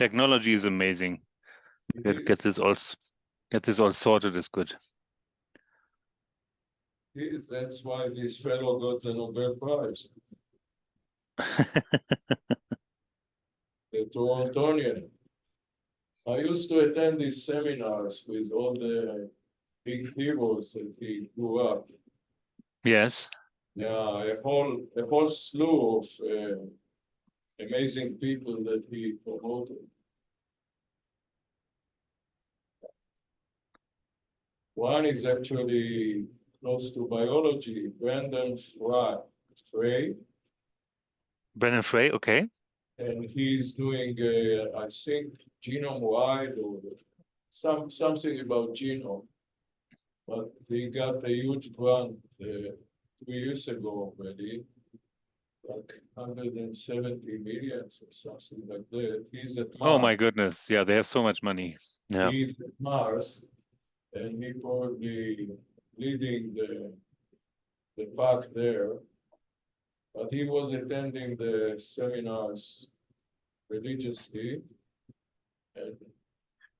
Technology is amazing. Get this all sorted is good. That's why this fellow got the Nobel Prize. The Torontonian. I used to attend these seminars with all the big heroes that he grew up. Yes. Yeah, a whole slew of amazing people that he promoted. One is actually close to biology, Brandon Frey. Brendan Frey, okay. And he's doing, I think, genome-wide or something about genome. But he got a huge grant 3 years ago already, like 170 million or something like that. He's at Mars. Oh my goodness. Yeah, they have so much money. Yeah. He's at Mars, and he probably leading the pack there. But he was attending the seminars religiously. And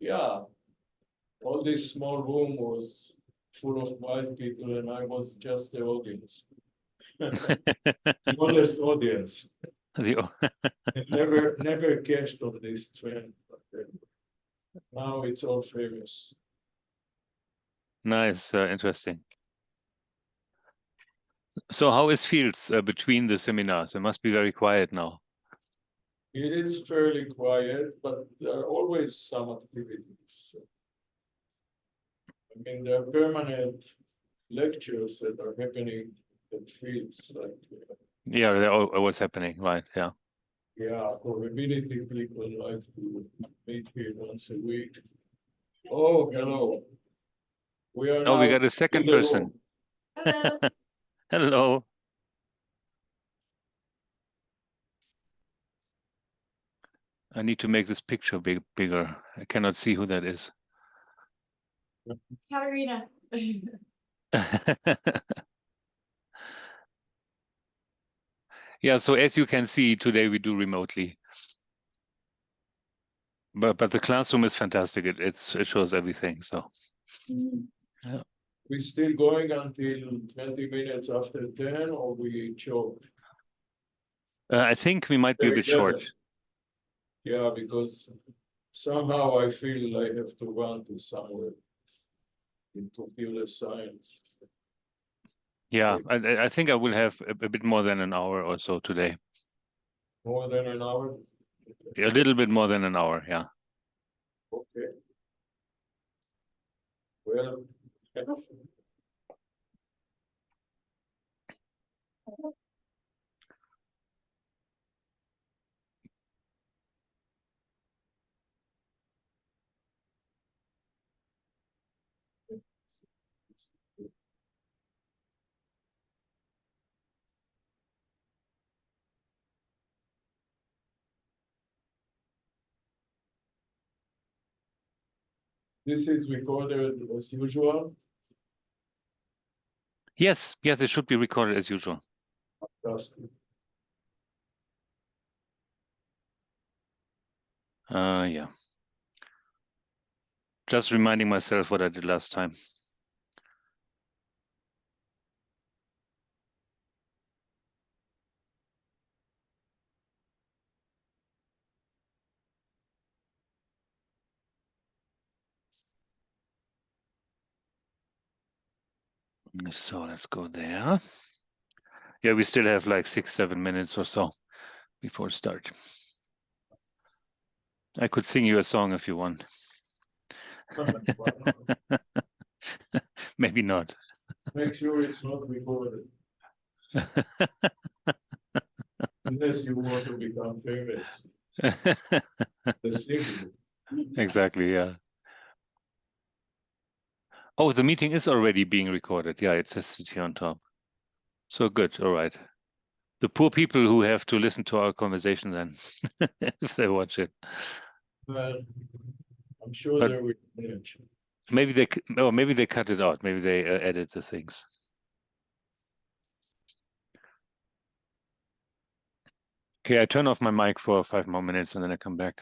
yeah, all this small room was full of white people, and I was just the audience. Smallest audience. never cashed on this trend. But now it's all famous. Nice, interesting. So how is Fields between the seminars? It must be very quiet now. It is fairly quiet, but there are always some activities. I mean, there are permanent lectures that are happening at Fields, like yeah, they're always happening, right? Yeah. Yeah, probability people like to meet here once a week. Oh, hello. We are Oh, we now got a second person. Hello. Hello. I need to make this picture bigger. I cannot see who that is. Katerina. Yeah, so as you can see, today we do remotely. But the classroom is fantastic. It shows everything. So yeah. We're still going until 20 minutes after 10, or we choke? I think we might be a bit short. Yeah, because somehow I feel I have to run to somewhere in computer science. Yeah, I think I will have a bit more than an hour or so today. More than an hour? A little bit more than an hour, yeah. Okay. Well, this is recorded as usual. Yes, it should be recorded as usual. Fantastic. Yeah. Just reminding myself what I did last time. So let's go there. Yeah, we still have like 6-7 minutes or so before start. I could sing you a song if you want. Maybe not. Make sure it's not recorded. Unless you want to become famous. The singer. Exactly, yeah. Oh, the meeting is already being recorded. Yeah, it says it here on top. So good, all right. The poor people who have to listen to our conversation then, if they watch it. Well, I'm sure But there will manage. maybe they cut it out. Maybe they edit the things. Okay, I turn off my mic for 5 more minutes and then I come back.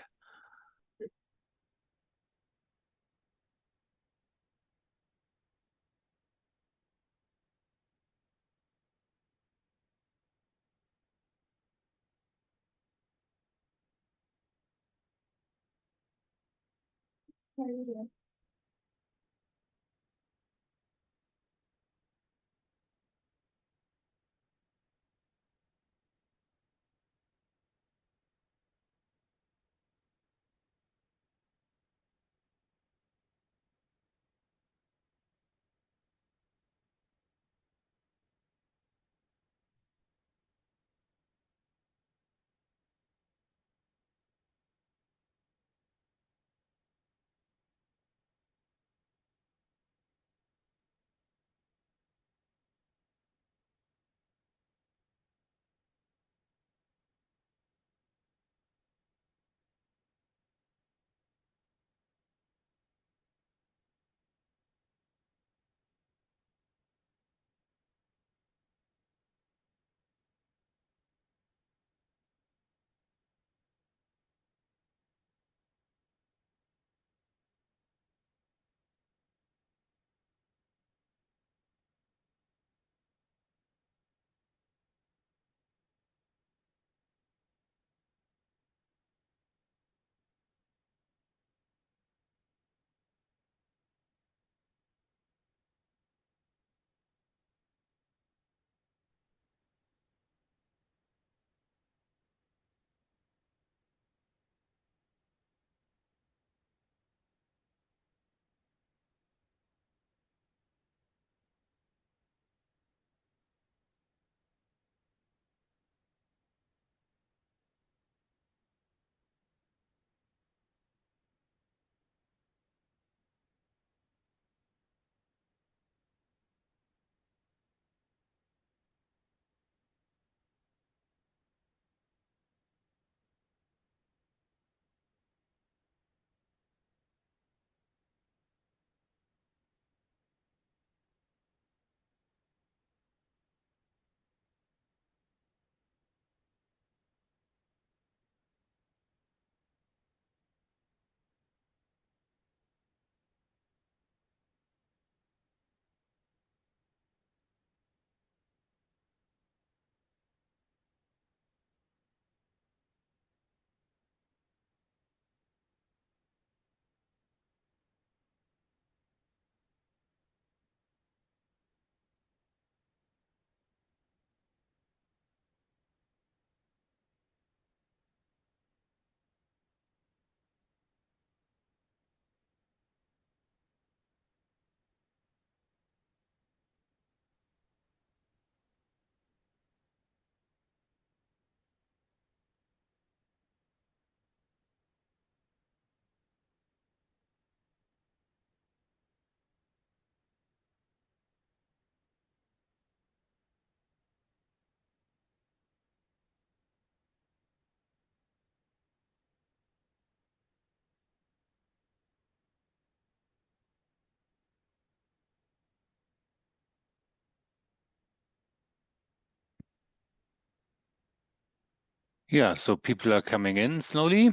Yeah, so people are coming in slowly.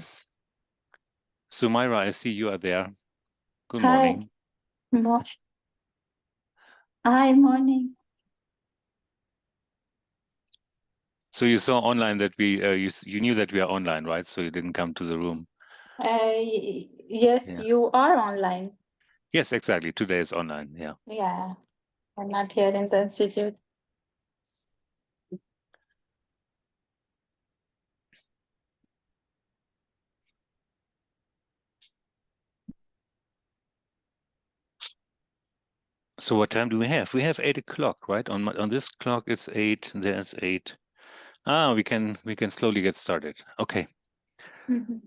Sumaira, I see you are there. Good morning. Hi, morning. So you saw online that we you knew that we are online, right? So you didn't come to the room. Yes, Yeah. you are online. Yes, exactly. Today is online. Yeah. Yeah, I'm not here in the institute. So what time do we have? We have 8 o'clock, right? On this clock it's 8. There's 8. Ah, we can slowly get started. Okay. Mhm.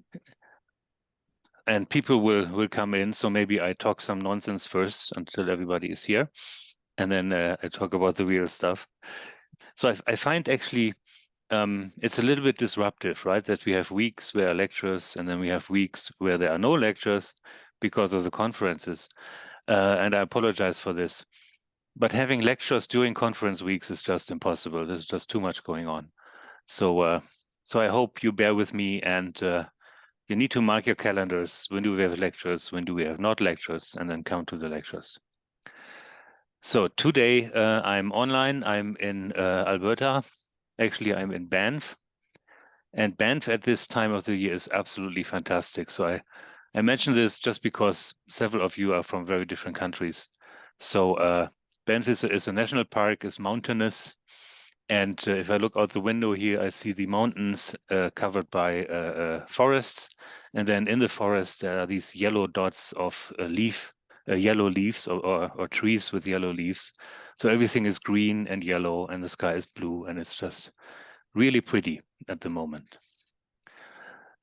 And people will come in. So maybe I talk some nonsense first until everybody is here, and then I talk about the real stuff. So I find actually it's a little bit disruptive, right? That we have weeks where are lectures, and then we have weeks where there are no lectures because of the conferences. And I apologize for this. But having lectures during conference weeks is just impossible. There's just too much going on. So I hope you bear with me, and you need to mark your calendars. When do we have lectures? When do we have not lectures? And then come to the lectures. So today I'm online. I'm in Alberta. Actually, I'm in Banff. And Banff at this time of the year is absolutely fantastic. So I mention this just because several of you are from very different countries. So Banff is a national park, is mountainous. And if I look out the window here, I see the mountains covered by forests. And then in the forest, there are these yellow dots of yellow leaves or trees with yellow leaves. So everything is green and yellow and the sky is blue and it's just really pretty at the moment.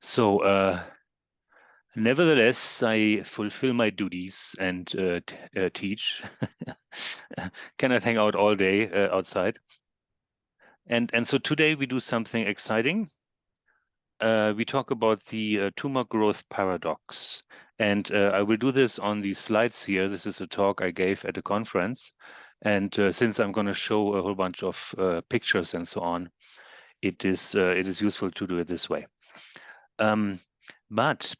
So nevertheless, I fulfill my duties and teach. Cannot hang out all day outside. And so today we do something exciting. We talk about the tumor growth paradox. And I will do this on the slides here. This is a talk I gave at a conference. And since I'm going to show a whole bunch of pictures and so on, it is useful to do it this way. But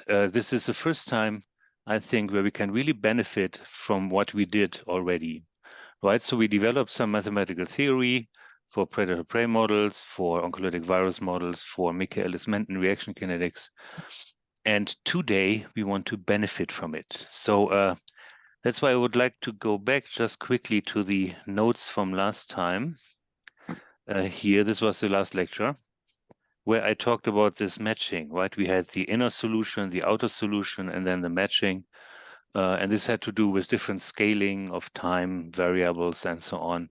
this is the first time, I think, where we can really benefit from what we did already, right? So we developed some mathematical theory for predator-prey models, for oncolytic virus models, for Michaelis-Menten reaction kinetics. And today we want to benefit from it. So that's why I would like to go back just quickly to the notes from last time. Here, this was the last lecture, where I talked about this matching, right? We had the inner solution, the outer solution, and then the matching. And this had to do with different scaling of time variables and so on.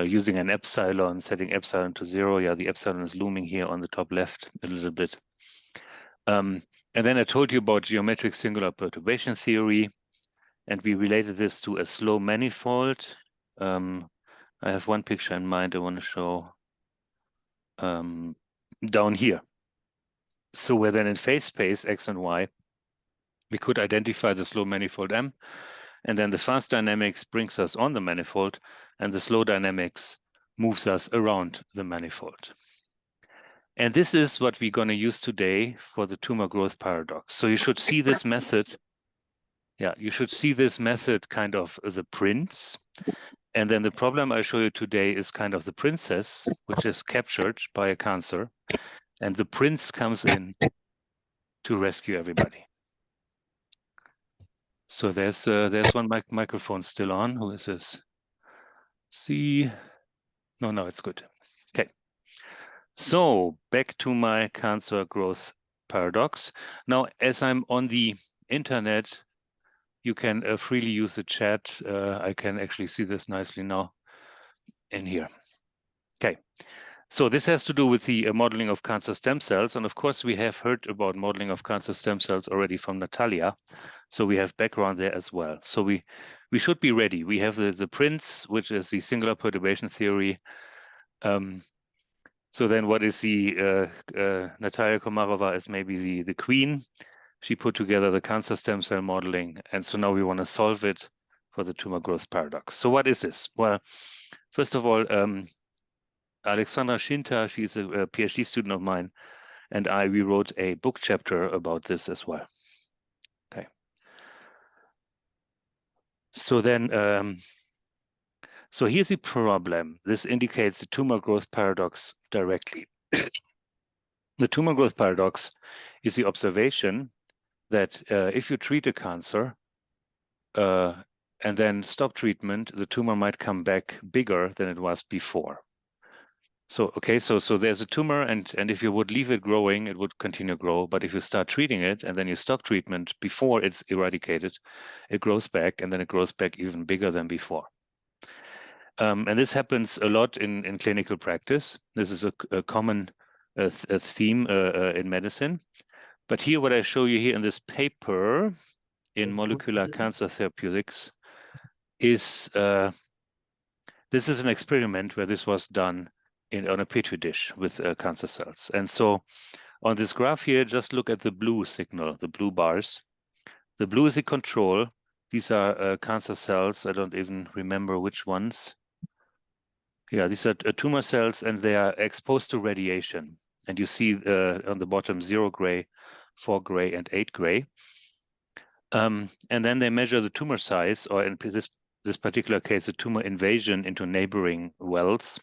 Using an epsilon, setting epsilon to 0. Yeah, the epsilon is looming here on the top left a little bit. And then I told you about geometric singular perturbation theory, and we related this to a slow manifold. I have one picture in mind I want to show down here. So where then in phase space, X and Y, we could identify the slow manifold M, and then the fast dynamics brings us on the manifold, and the slow dynamics moves us around the manifold. And this is what we're going to use today for the tumor growth paradox. So you should see this method. Yeah, you should see this method kind of the prince. And then the problem I show you today is kind of the princess, which is captured by a cancer. And the prince comes in to rescue everybody. So there's one microphone still on. Who is this? See? No, it's good. Okay. So back to my cancer growth paradox. Now, as I'm on the internet, you can freely use the chat. I can actually see this nicely now in here. Okay. So this has to do with the modeling of cancer stem cells. And of course, we have heard about modeling of cancer stem cells already from Natalia. So we have background there as well. So we should be ready. We have the prince, which is the singular perturbation theory. So then what is the Natalia Komarova is maybe the queen. She put together the cancer stem cell modeling. And so now we want to solve it for the tumor growth paradox. So what is this? Well, first of all, Alexandra Shinta, she's a PhD student of mine, and we wrote a book chapter about this as well. Okay. So then, so here's the problem. This indicates the tumor growth paradox directly. The tumor growth paradox is the observation that if you treat a cancer and then stop treatment, the tumor might come back bigger than it was before. So, okay, so there's a tumor, and if you would leave it growing, it would continue to grow. But if you start treating it and then you stop treatment before it's eradicated, it grows back, and then it grows back even bigger than before. And this happens a lot in clinical practice. This is a common theme in medicine. But here, what I show you here in this paper in Molecular Cancer Therapeutics is this is an experiment where this was done on a petri dish with cancer cells. And so on this graph here, just look at the blue signal, the blue bars. The blue is the control. These are cancer cells. I don't even remember which ones. Yeah, these are tumor cells, and they are exposed to radiation. And you see on the bottom 0 gray, 4 gray, and 8 gray. And then they measure the tumor size, or in this particular case, the tumor invasion into neighboring wells.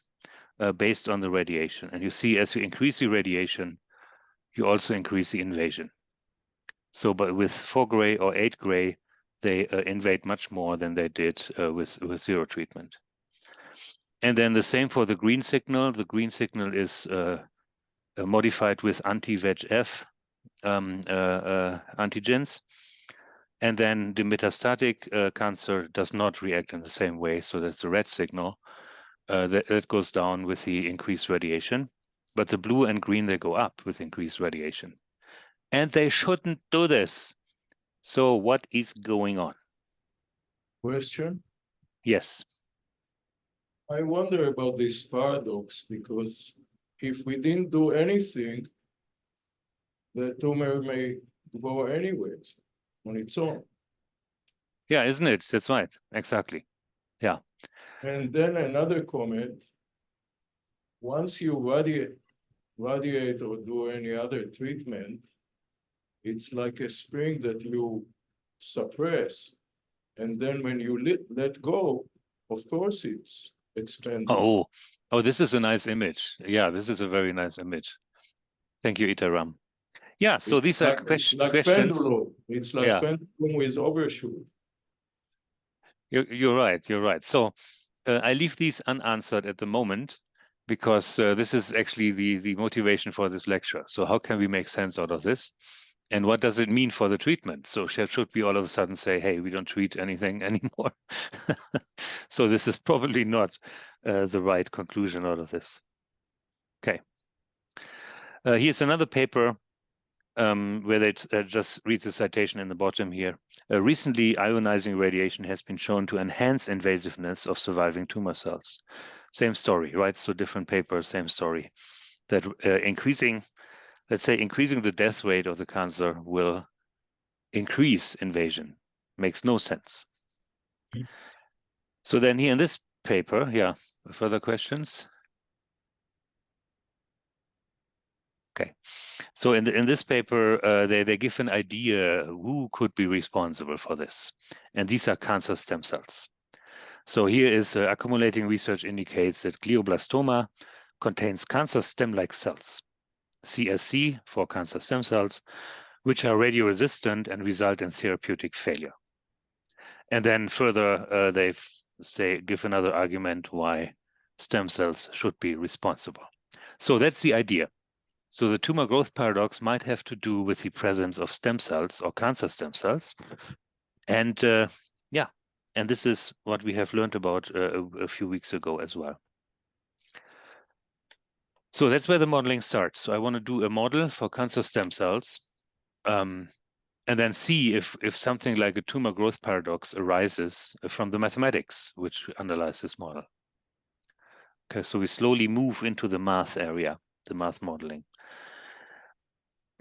Based on the radiation. And you see, as you increase the radiation, you also increase the invasion. So, but with 4 gray or 8 gray, they invade much more than they did with zero treatment. And then the same for the green signal. The green signal is modified with anti-VEGF antigens. And then the metastatic cancer does not react in the same way. So that's the red signal that goes down with the increased radiation. But the blue and green, they go up with increased radiation. And they shouldn't do this. So what is going on? Question? Yes. I wonder about this paradox because if we didn't do anything, the tumor may grow anyways on its own. Yeah, isn't it? That's right. Exactly. Yeah. And then another comment, once you radiate or do any other treatment, it's like a spring that you suppress. And then when you let go, of course it's expanding. Oh, this is a nice image. Yeah, this is a very nice image. Thank you, Itaram. Yeah, so It's these are like questions. pendulum. It's like Yeah. pendulum with overshoot. You're right. You're right. So I leave these unanswered at the moment because this is actually the motivation for this lecture. So how can we make sense out of this? And what does it mean for the treatment? So should we all of a sudden say, hey, we don't treat anything anymore? So this is probably not the right conclusion out of this. Okay. Here's another paper where they just read the citation in the bottom here. Recently, ionizing radiation has been shown to enhance invasiveness of surviving tumor cells. Same story, right? So different paper, same story. That increasing the death rate of the cancer will increase invasion. Makes no sense. So then here in this paper, yeah, further questions? Okay. So in this paper, they give an idea who could be responsible for this. And these are cancer stem cells. So here is accumulating research indicates that glioblastoma contains cancer stem-like cells, CSC for cancer stem cells, which are radioresistant and result in therapeutic failure. And then further, they give another argument why stem cells should be responsible. So that's the idea. So the tumor growth paradox might have to do with the presence of stem cells or cancer stem cells. And yeah, and this is what we have learned about a few weeks ago as well. So that's where the modeling starts. So I want to do a model for cancer stem cells and then see if something like a tumor growth paradox arises from the mathematics which underlies this model. Okay, so we slowly move into the math area, the math modeling.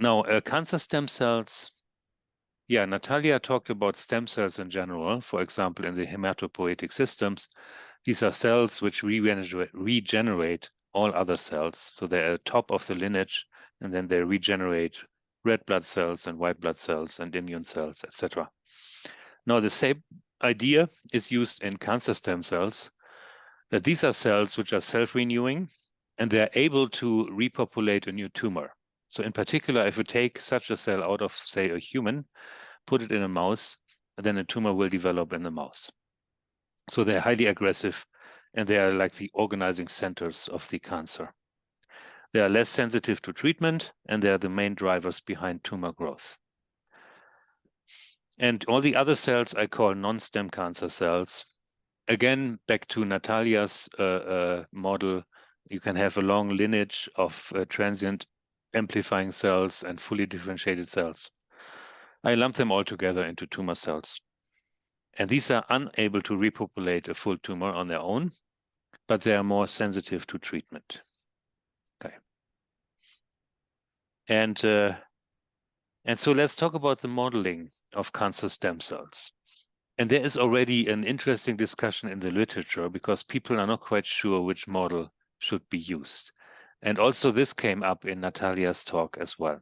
Now, cancer stem cells, yeah, Natalia talked about stem cells in general, for example, in the hematopoietic systems. These are cells which regenerate all other cells. So they're at the top of the lineage, and then they regenerate red blood cells and white blood cells and immune cells, etc. Now, the same idea is used in cancer stem cells, that these are cells which are self-renewing, and they're able to repopulate a new tumor. So in particular, if you take such a cell out of, say, a human, put it in a mouse, then a tumor will develop in the mouse. So they're highly aggressive, and they are like the organizing centers of the cancer. They are less sensitive to treatment, and they are the main drivers behind tumor growth. And all the other cells I call non-stem cancer cells. Again, back to Natalia's model, you can have a long lineage of transient amplifying cells and fully differentiated cells. I lump them all together into tumor cells. And these are unable to repopulate a full tumor on their own, but they are more sensitive to treatment. Okay. And so let's talk about the modeling of cancer stem cells. And there is already an interesting discussion in the literature because people are not quite sure which model should be used. And also this came up in Natalia's talk as well.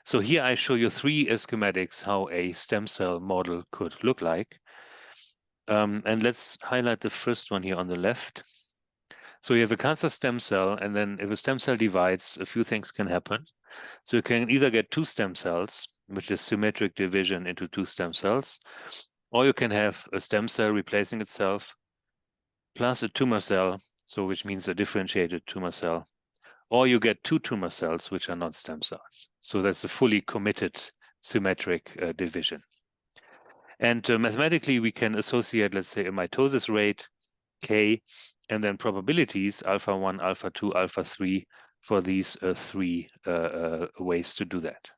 So here I show you three schematics how a stem cell model could look like. And let's highlight the first one here on the left. So you have a cancer stem cell, and then if a stem cell divides, a few things can happen. So you can either get two stem cells, which is symmetric division into 2 stem cells. Or you can have a stem cell replacing itself plus a tumor cell, so which means a differentiated tumor cell. Or you get 2 tumor cells, which are not stem cells. So that's a fully committed symmetric division. And mathematically, we can associate, let's say, a mitosis rate, K, and then probabilities, alpha 1, alpha 2, alpha 3, for these 3 ways to do that.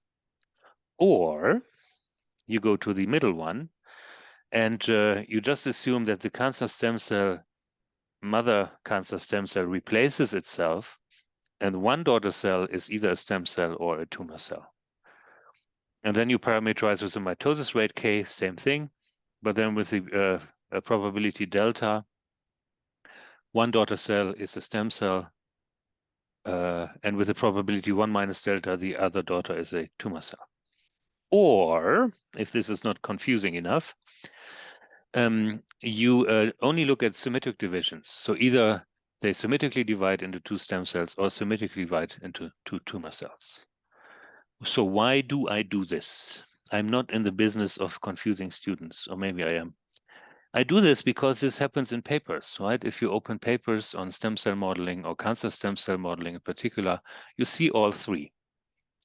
Or you go to the middle one, and you just assume that the cancer stem cell, mother cancer stem cell, replaces itself, and one daughter cell is either a stem cell or a tumor cell. And then you parameterize with the mitosis rate K, same thing, but then with the probability delta, one daughter cell is a stem cell, and with the probability 1 minus delta, the other daughter is a tumor cell. Or, if this is not confusing enough, you only look at symmetric divisions. So either they symmetrically divide into 2 stem cells or symmetrically divide into 2 tumor cells. So why do I do this? I'm not in the business of confusing students, or maybe I am. I do this because this happens in papers, right? If you open papers on stem cell modeling or cancer stem cell modeling in particular, you see all 3.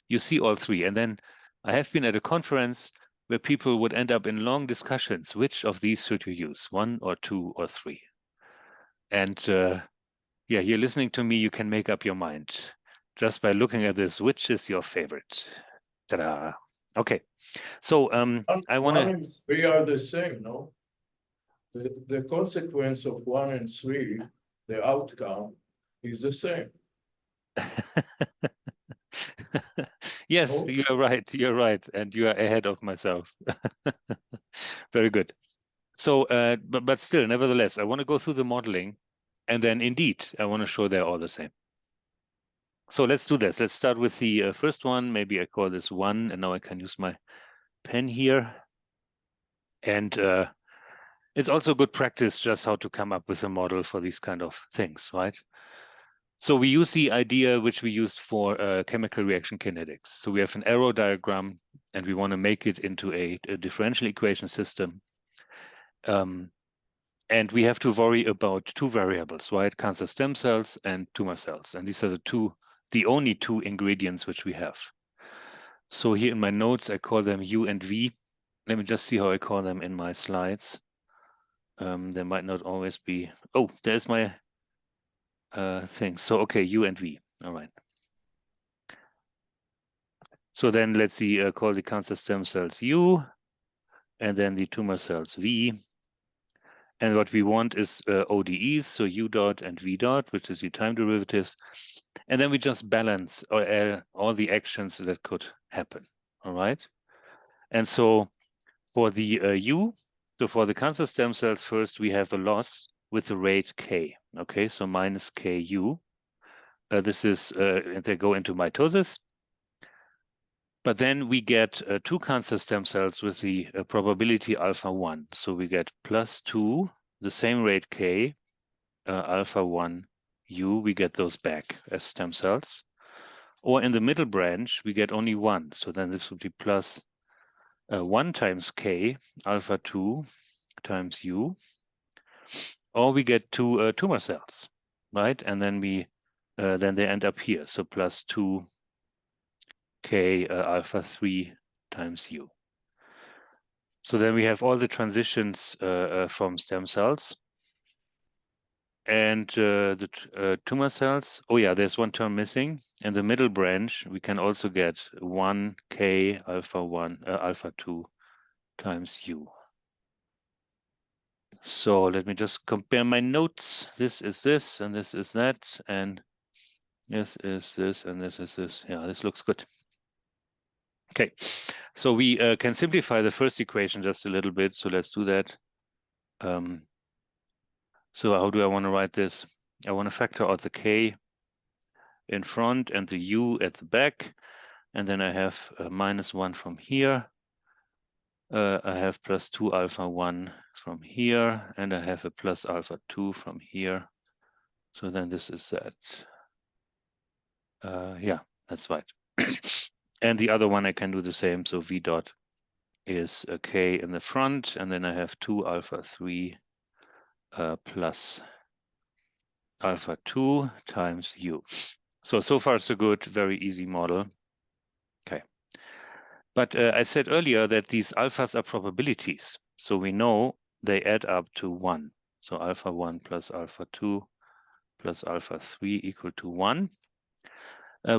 You see all 3. And then I have been at a conference where people would end up in long discussions. Which of these should you use, 1 or 2 or 3? And yeah, you're listening to me, you can make up your mind just by looking at this. Which is your favorite? Ta-da. Okay. So I want 1 to... and 3 are the same, no? The consequence of 1 and 3, the outcome, is the same. Yes, No? you're right, and you are ahead of myself. Very good. So, but still, nevertheless, I want to go through the modeling, and then indeed, I want to show they're all the same. So let's do this. Let's start with the first one. Maybe I call this 1, and now I can use my pen here. And it's also good practice just how to come up with a model for these kind of things, right? So we use the idea which we used for chemical reaction kinetics. So we have an arrow diagram, and we want to make it into a differential equation system. And we have to worry about 2 variables, right? Cancer stem cells and tumor cells. And these are the only 2 ingredients which we have. So here in my notes, I call them U and V. Let me just see how I call them in my slides. There might not always be... Oh, there's my thing. So, okay, U and V. All right. So then let's see, call the cancer stem cells U, and then the tumor cells V. And what we want is ODEs, so U dot and V dot, which is the time derivatives. And then we just balance all the actions that could happen, all right? And so for the U, so for the cancer stem cells, first we have a loss with the rate K, okay? So minus KU. This is, they go into mitosis. But then we get 2 cancer stem cells with the probability alpha 1. So we get plus 2, the same rate K, alpha 1 U, we get those back as stem cells. Or in the middle branch, we get only 1. So then this would be plus 1 times K, alpha 2 times U. Or we get 2 tumor cells, right? And then then they end up here. So plus 2 K alpha 3 times U. So then we have all the transitions from stem cells. And the tumor cells, oh yeah, there's one term missing. In the middle branch, we can also get 1 K alpha 1, alpha 2 times U. So let me just compare my notes. This is this, and this is that, and this is this, and this is this. Yeah, this looks good. Okay, so we can simplify the first equation just a little bit. So let's do that. So how do I want to write this? I want to factor out the K in front and the U at the back. And then I have minus 1 from here. I have plus 2 alpha 1 from here. And I have a plus alpha 2 from here. So then this is that. Yeah, that's right. And the other one I can do the same. So V dot is a K in the front, and then I have 2 alpha 3 plus alpha 2 times U. So far so good, very easy model. Okay. But I said earlier that these alphas are probabilities. So we know they add up to 1. So alpha 1 plus alpha 2 plus alpha 3 equal to 1,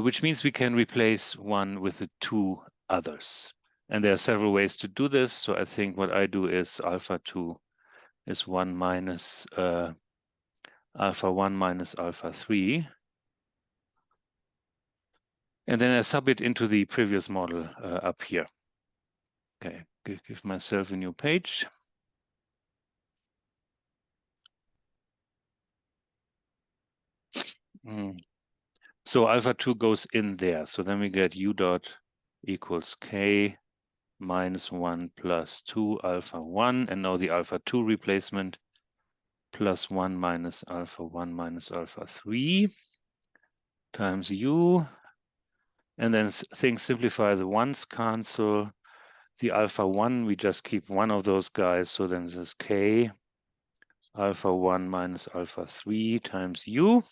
which means we can replace 1 with the 2 others. And there are several ways to do this. So I think what I do is alpha 2 is 1 minus alpha 1 minus alpha 3. And then I sub it into the previous model up here. Okay, give myself a new page. So alpha 2 goes in there. So then we get U dot equals K minus 1 plus 2 alpha 1. And now the alpha 2 replacement plus 1 minus alpha 1 minus alpha 3 times U. And then things simplify. The ones cancel. The alpha 1, we just keep one of those guys. So then this is K alpha 1 minus alpha 3 times U.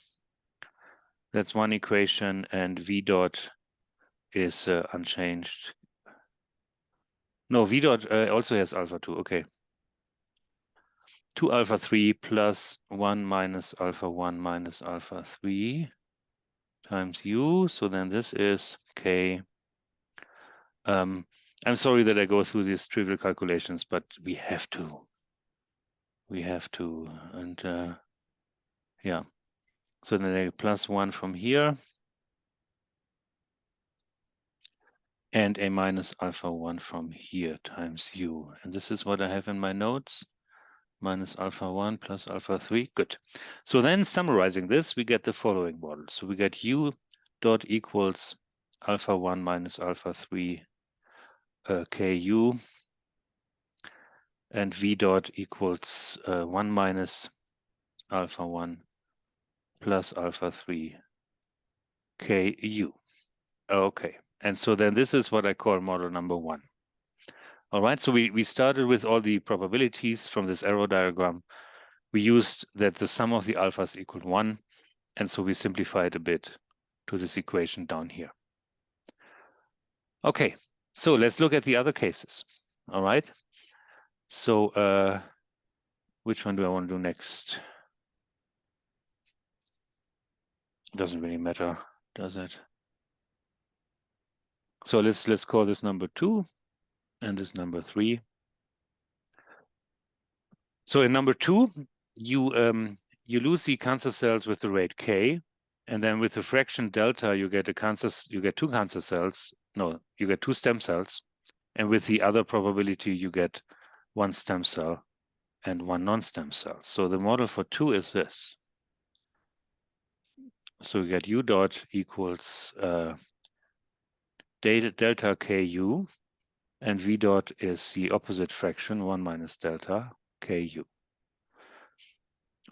That's one equation. And V dot is unchanged. No, V dot also has alpha 2. Okay. 2 alpha 3 plus 1 minus alpha 1 minus alpha 3 times U. So then this is K. I'm sorry that I go through these trivial calculations, but we have to. We have to. And yeah. So then I plus 1 from here. And a minus alpha 1 from here times U. And this is what I have in my notes. Minus alpha 1 plus alpha 3. Good. So then summarizing this, we get the following model. So we get U dot equals alpha 1 minus alpha 3 KU. And V dot equals 1 minus alpha 1 plus alpha 3 KU. Okay. And so then this is what I call model number 1. All right, so we started with all the probabilities from this arrow diagram. We used that the sum of the alphas equaled 1, and so we simplified a bit to this equation down here. Okay, so let's look at the other cases. All right, so which one do I want to do next? Doesn't really matter, does it? So let's call this number 2 and this number 3. So in number 2, you lose the cancer cells with the rate K, and then with the fraction delta, you get 2 cancer cells. No, you get 2 stem cells, and with the other probability, you get 1 stem cell and 1 non-stem cell. So the model for 2 is this. So we get U dot equals delta KU, and V dot is the opposite fraction, 1 minus delta KU.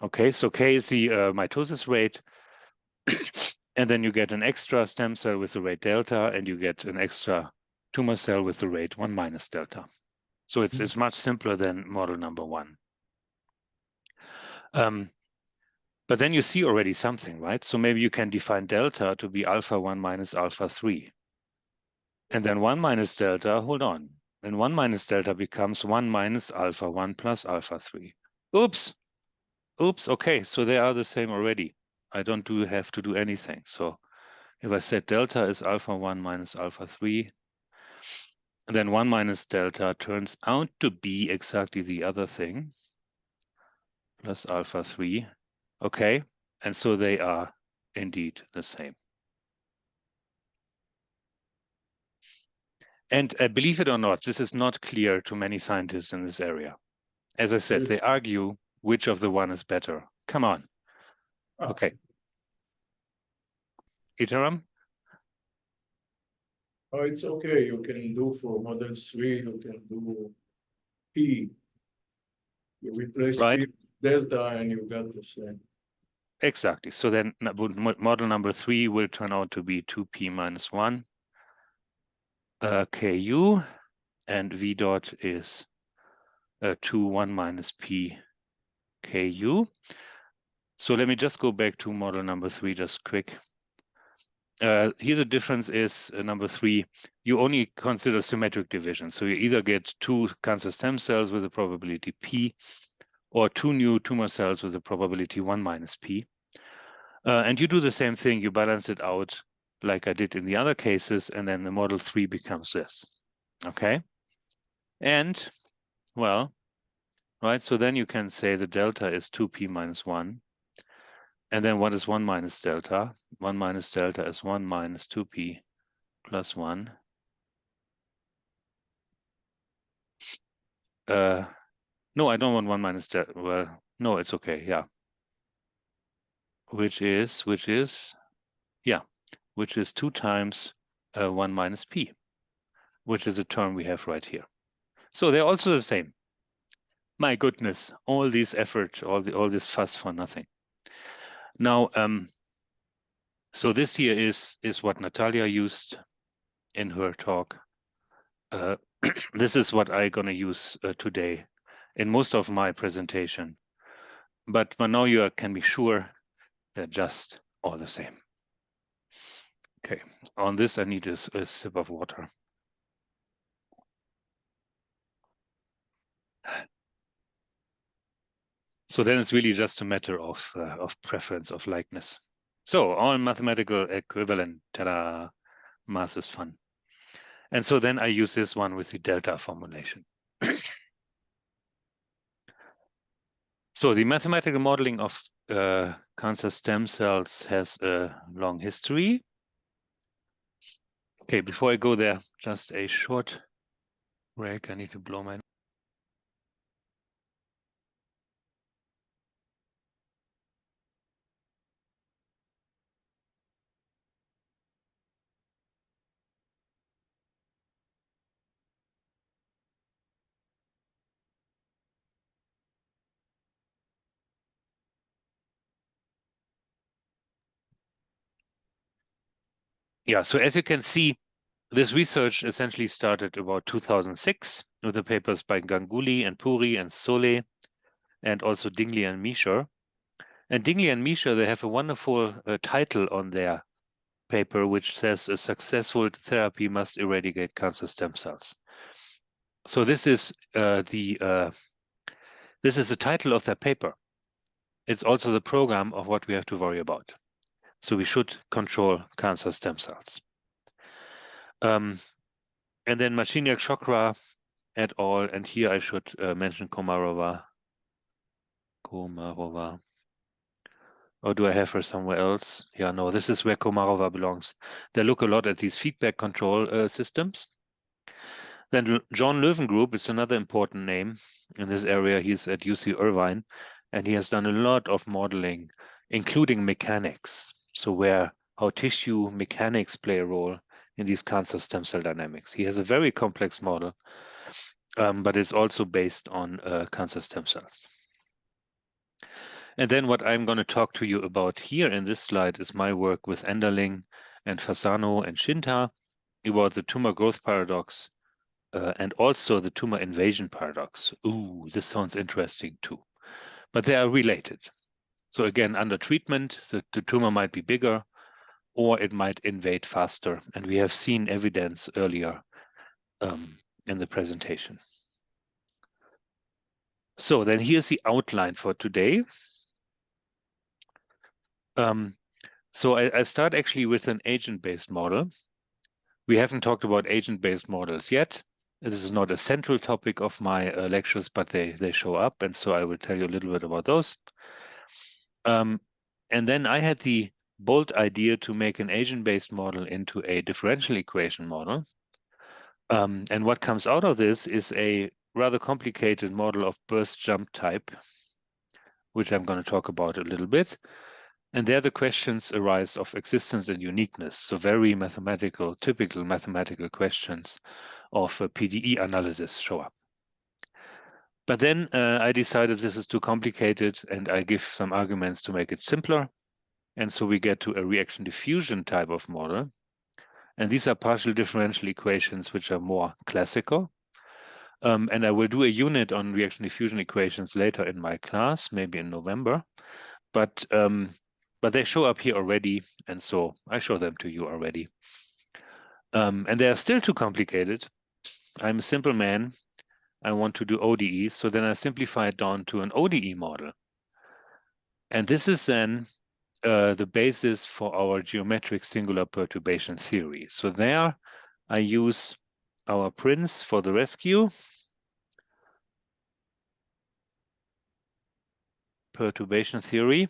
Okay, so K is the mitosis rate, and then you get an extra stem cell with the rate delta, and you get an extra tumor cell with the rate 1 minus delta. So it's much simpler than model number 1. But then you see already something, right? So maybe you can define delta to be alpha 1 minus alpha 3. And then 1 minus delta, hold on. Then 1 minus delta becomes 1 minus alpha 1 plus alpha 3. Oops. Oops. Okay, so they are the same already. I don't have to do anything. So if I said delta is alpha 1 minus alpha 3, then 1 minus delta turns out to be exactly the other thing, plus alpha 3. Okay, and so they are indeed the same. And believe it or not, this is not clear to many scientists in this area. As I said, they argue which of the one is better. Come on. Okay. Iteram? Oh, it's okay. You can do for model 3, you can do P. You replace Right. P delta and you got the same. Exactly. So then model number 3 will turn out to be 2p minus 1. Ku, and V dot is 2, 1 minus P Ku. So let me just go back to model number 3 just quick. Here the difference is number 3, you only consider symmetric division. So you either get 2 cancer stem cells with a probability P, or 2 new tumor cells with a probability 1 minus P. And you do the same thing, you balance it out like I did in the other cases, and then the model 3 becomes this. Okay? And, well, right, so then you can say the delta is 2P minus 1. And then what is 1 minus delta? 1 minus delta is 1 minus 2P plus 1. No, I don't want 1 minus delta. Well, no, it's okay, yeah. Which is 2 times 1 minus P, which is a term we have right here. So they're also the same. My goodness, all this effort, all this fuss for nothing. Now, so this here is what Natalia used in her talk. This is what I'm gonna use today in most of my presentation. But now you can be sure they're just all the same. Okay, on this I need a sip of water. So then it's really just a matter of preference, of likeness. So all mathematical equivalent, ta-da, math is fun. And so then I use this one with the delta formulation. So the mathematical modeling of cancer stem cells has a long history. Okay, before I go there, just a short break. I need to blow my. Yeah, so as you can see, this research essentially started about 2006 with the papers by Ganguly and Puri and Solé, and also Dingley and Misher. And Dingley and Misher, they have a wonderful title on their paper, which says a successful therapy must eradicate cancer stem cells. So this is the title of their paper. It's also the program of what we have to worry about. So we should control cancer stem cells. And then Marciniak Chokra et al. And here I should mention Komarova. Or do I have her somewhere else? Yeah, no, this is where Komarova belongs. They look a lot at these feedback control systems. Then John Löwengroup is another important name in this area. He's at UC Irvine, and he has done a lot of modeling, including mechanics. So how tissue mechanics play a role in these cancer stem cell dynamics. He has a very complex model, but it's also based on cancer stem cells. And then what I'm going to talk to you about here in this slide is my work with Enderling and Fasano and Shinta about the tumor growth paradox and also the tumor invasion paradox. Ooh, this sounds interesting too. But they are related. So again, under treatment, the tumor might be bigger or it might invade faster. And we have seen evidence earlier in the presentation. So then here's the outline for today. So I start actually with an agent-based model. We haven't talked about agent-based models yet. This is not a central topic of my lectures, but they show up. And so I will tell you a little bit about those. And then I had the bold idea to make an agent-based model into a differential equation model. And what comes out of this is a rather complicated model of burst jump type, which I'm going to talk about a little bit. And there the questions arise of existence and uniqueness. So very mathematical, typical mathematical questions of PDE analysis show up. But then I decided this is too complicated and I give some arguments to make it simpler. And so we get to a reaction diffusion type of model. And these are partial differential equations, which are more classical. And I will do a unit on reaction diffusion equations later in my class, maybe in November. But they show up here already, and so I show them to you already. And they are still too complicated. I'm a simple man. I want to do ODEs, so then I simplify it down to an ODE model. And this is then the basis for our geometric singular perturbation theory. So there I use our prince for the rescue, perturbation theory,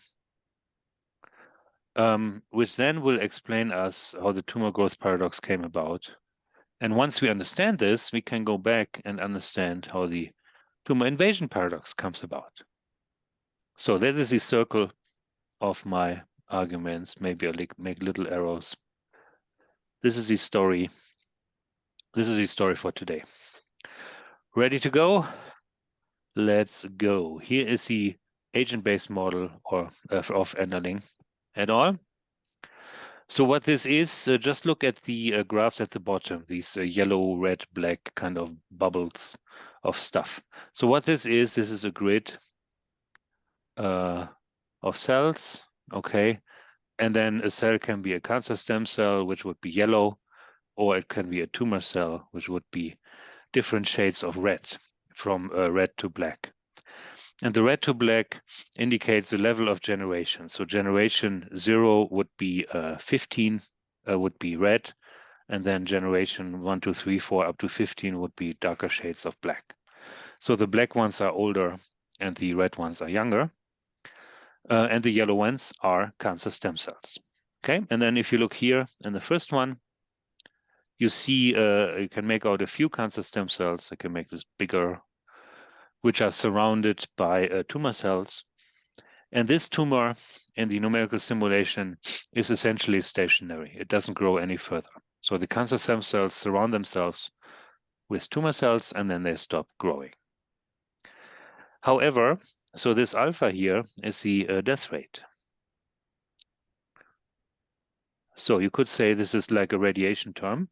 which then will explain us how the tumor growth paradox came about. And once we understand this, we can go back and understand how the tumor invasion paradox comes about. So that is the circle of my arguments. Maybe I'll make little arrows. This is the story. This is the story for today. Ready to go? Let's go. Here is the agent-based model of Enderling et al. So what this is, just look at the graphs at the bottom, these yellow, red, black kind of bubbles of stuff. So what this is a grid of cells, okay? And then a cell can be a cancer stem cell, which would be yellow, or it can be a tumor cell, which would be different shades of red, from red to black. And the red to black indicates the level of generation. So generation 0 would be 15, would be red, and then generation 1, 2, 3, 4 up to 15 would be darker shades of black. So the black ones are older and the red ones are younger. And the yellow ones are cancer stem cells. Okay, and then if you look here in the first one, you see you can make out a few cancer stem cells. I can make this bigger, which are surrounded by tumor cells. And this tumor in the numerical simulation is essentially stationary. It doesn't grow any further. So the cancer stem cells surround themselves with tumor cells and then they stop growing. However, so this alpha here is the death rate. So you could say this is like a radiation term.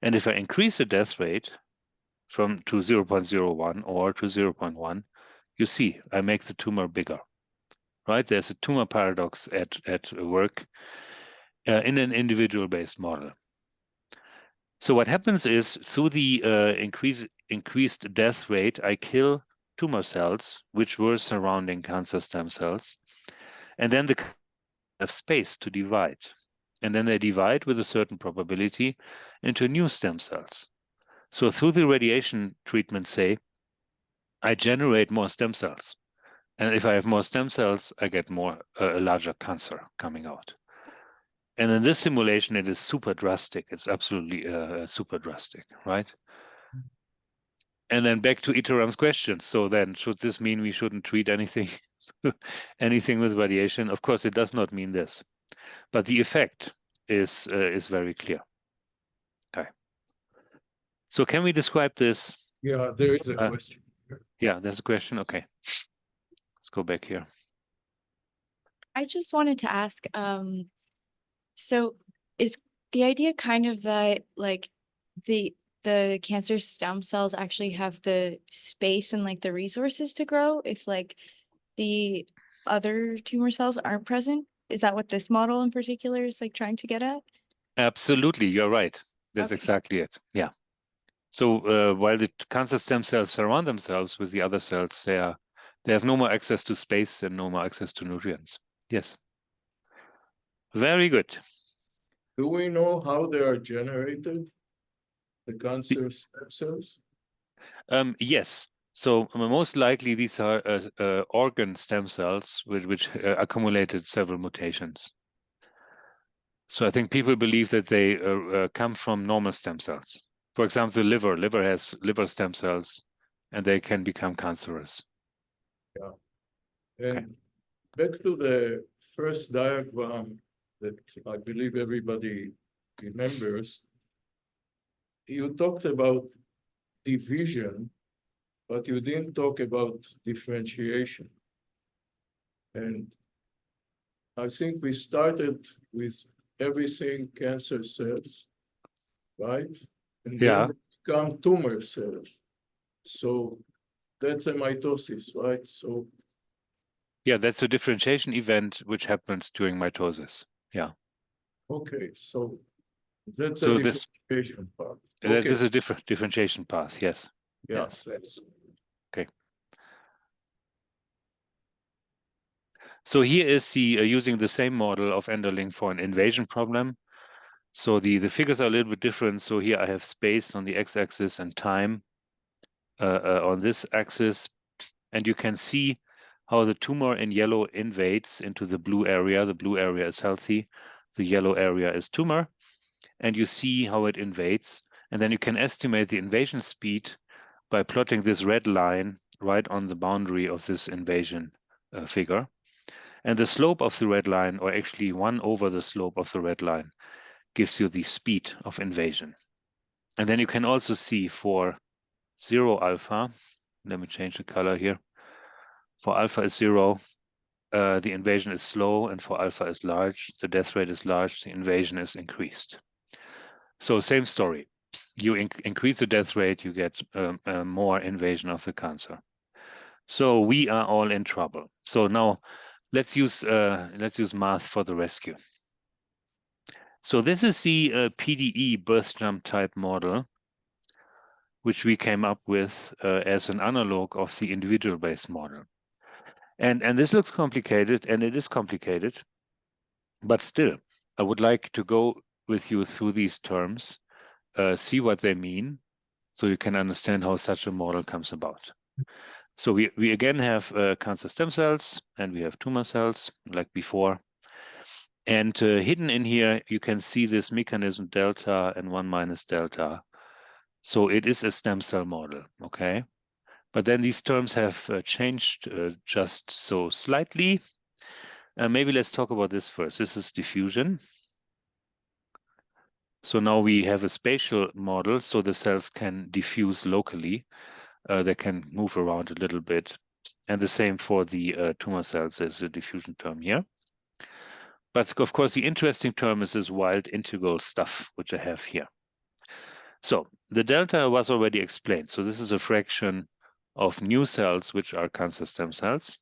And if I increase the death rate from to 0.01 or to 0.1, you see I make the tumor bigger, right? There's a tumor paradox at work in an individual-based model. So what happens is through the increased death rate, I kill tumor cells, which were surrounding cancer stem cells, and then they have space to divide. And then they divide with a certain probability into new stem cells. So through the radiation treatment, say, I generate more stem cells. And if I have more stem cells, I get more a larger cancer coming out. And in this simulation, it is super drastic. It's absolutely super drastic, right? And then back to Iteram's question. So then, should this mean we shouldn't treat anything, anything with radiation? Of course, it does not mean this, but the effect is very clear. Okay. So can we describe this? Yeah, there is a question. Yeah, there's a question. Okay. Let's go back here. I just wanted to ask, so is the idea kind of that like the cancer stem cells actually have the space and like the resources to grow if like the other tumor cells aren't present? Is that what this model in particular is like trying to get at? Absolutely, you're right. That's Okay. exactly it. Yeah. So while the cancer stem cells surround themselves with the other cells, they have no more access to space and no more access to nutrients. Yes. Very good. Do we know how they are generated, the cancer stem cells? Yes. So most likely these are organ stem cells which accumulated several mutations. So I think people believe that they come from normal stem cells. For example, the liver has liver stem cells, and they can become cancerous. Yeah. And back to the first diagram that I believe everybody remembers, you talked about division, but you didn't talk about differentiation. And I think we started with everything cancer cells, right? And Yeah. then they become tumor cells. So that's a mitosis, right? So, Yeah, that's a differentiation event which happens during mitosis. Yeah. okay, so that's a So this differentiation part. that Okay, is a differentiation path. Yes. yeah, Yes. thanks. Okay. So here is the using the same model of Enderling for an invasion problem. So the figures are a little bit different. So here I have space on the x-axis and time on this axis, and you can see how the tumor in yellow invades into the blue area. The blue area is healthy. The yellow area is tumor. And you see how it invades. And then you can estimate the invasion speed by plotting this red line right on the boundary of this invasion figure. And the slope of the red line, or actually 1 over the slope of the red line, gives you the speed of invasion. And then you can also see for 0 alpha, let me change the color here. For alpha is 0, the invasion is slow, and for alpha is large, the death rate is large, the invasion is increased. So same story. You increase the death rate, you get more invasion of the cancer. So we are all in trouble. So now let's use math for the rescue. So this is the PDE birth jump type model, which we came up with as an analog of the individual based model. And this looks complicated, and it is complicated, but still, I would like to go with you through these terms, see what they mean, so you can understand how such a model comes about. So we again have cancer stem cells, and we have tumor cells like before. And hidden in here, you can see this mechanism delta and 1 minus delta. So it is a stem cell model, okay? But then these terms have changed just so slightly. Maybe let's talk about this first. This is diffusion. So now we have a spatial model, so the cells can diffuse locally. They can move around a little bit. And the same for the tumor cells. There's a diffusion term here. But of course, the interesting term is this wild integral stuff, which I have here. So the delta was already explained. So this is a fraction of new cells, which are cancer stem cells.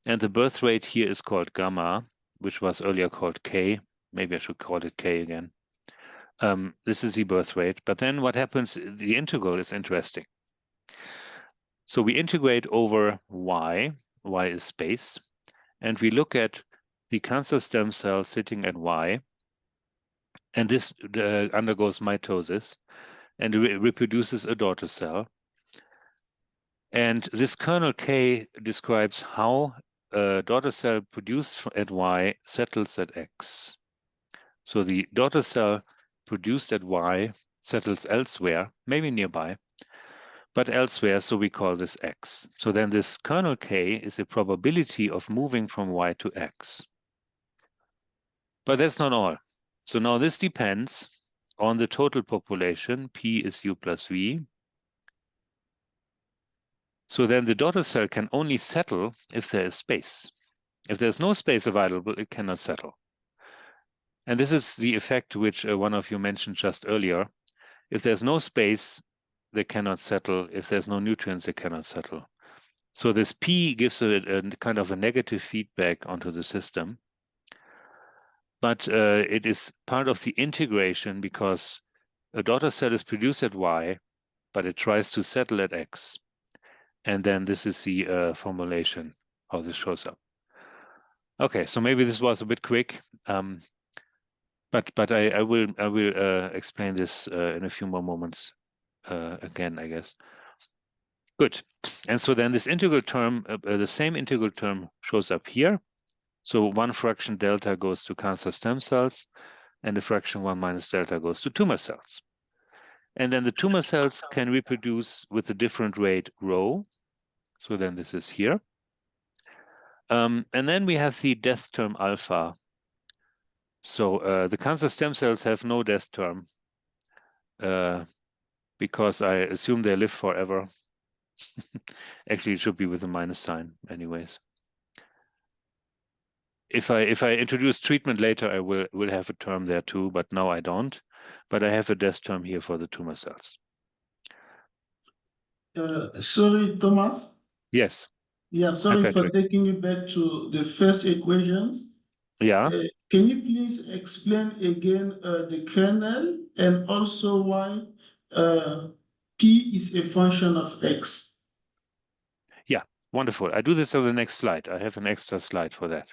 And the birth rate here is called gamma, which was earlier called K. Maybe I should call it K again. This is the birth rate. But then what happens, the integral is interesting. So we integrate over y is space, and we look at the cancer stem cell sitting at y, and this undergoes mitosis and reproduces a daughter cell. And this kernel K describes how a daughter cell produced at y settles at x. So the daughter cell produced at y settles elsewhere, maybe nearby, but elsewhere, so we call this x. So then this kernel K is a probability of moving from y to x. But that's not all. So now this depends on the total population. P is U plus V. So then the daughter cell can only settle if there is space. If there's no space available, it cannot settle. And this is the effect which one of you mentioned just earlier. If there's no space, they cannot settle. If there's no nutrients, they cannot settle. So this P gives a kind of a negative feedback onto the system. But it is part of the integration because a daughter cell is produced at Y, but it tries to settle at X. And then this is the formulation, how this shows up. Okay, so maybe this was a bit quick, but I will explain this in a few more moments again, I guess. Good. And so then this integral term, the same integral term shows up here. So 1 fraction delta goes to cancer stem cells, and the fraction 1 minus delta goes to tumor cells. And then the tumor cells can reproduce with a different rate rho. So then this is here. And then we have the death term alpha. So the cancer stem cells have no death term because I assume they live forever. Actually, it should be with a minus sign anyways. If I introduce treatment later, I will have a term there too, but now I don't. but I have a death term here for the tumor cells. Sorry, Thomas. Yes. Yeah, Hi, sorry for Patrick. taking you back to the first equations. Yeah. Can you please explain again the kernel and also why P is a function of X? Yeah. Wonderful. I do this on the next slide. I have an extra slide for that.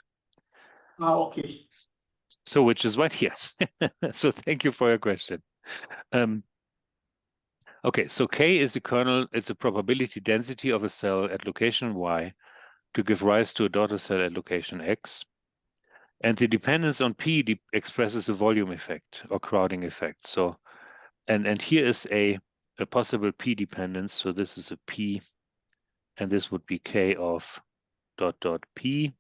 Okay. So, which is right here. So thank you for your question. Okay, so K is the kernel, it's a probability density of a cell at location Y to give rise to a daughter cell at location X. And the dependence on P expresses a volume effect or crowding effect. So, and here is a possible P dependence. So this is a P, and this would be K of dot dot P.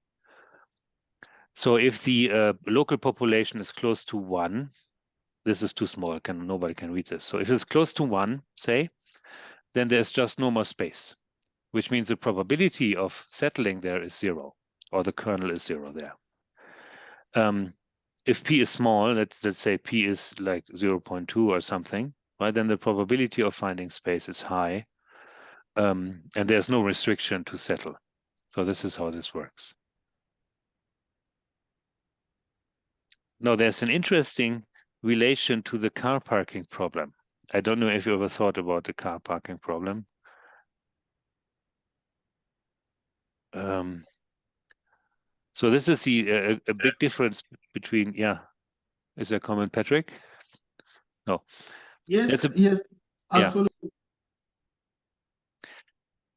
So if the local population is close to 1, this is too small, nobody can read this. So if it's close to 1, say, then there's just no more space, which means the probability of settling there is 0, or the kernel is 0 there. If P is small, let's say P is like 0.2 or something, right? Then the probability of finding space is high, and there's no restriction to settle. So this is how this works. Now, there's an interesting relation to the car parking problem. I don't know if you ever thought about the car parking problem. So this is a big difference between, yeah. Is there a comment, Patrick? No. Yes, Yeah. I'll follow.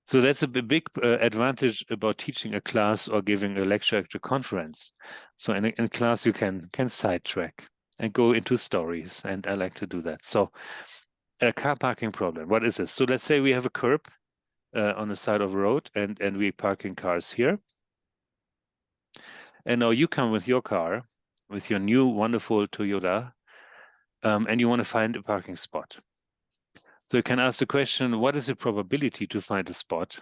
So that's a big advantage about teaching a class or giving a lecture at a conference. So in class, you can sidetrack and go into stories, and I like to do that. So a car parking problem, what is this? So let's say we have a curb on the side of a road, and we're parking cars here. And now you come with your car, with your new wonderful Toyota, and you want to find a parking spot. So you can ask the question, what is the probability to find a spot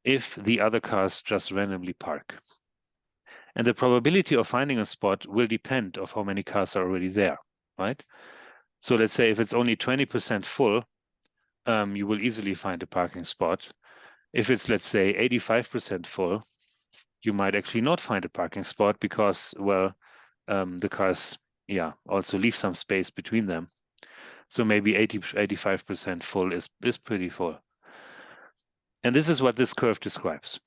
if the other cars just randomly park? And the probability of finding a spot will depend on how many cars are already there, right? So let's say if it's only 20% full, you will easily find a parking spot. If it's, let's say, 85% full, you might actually not find a parking spot because, well, the cars, yeah, also leave some space between them. So maybe 85% full is pretty full. And this is what this curve describes.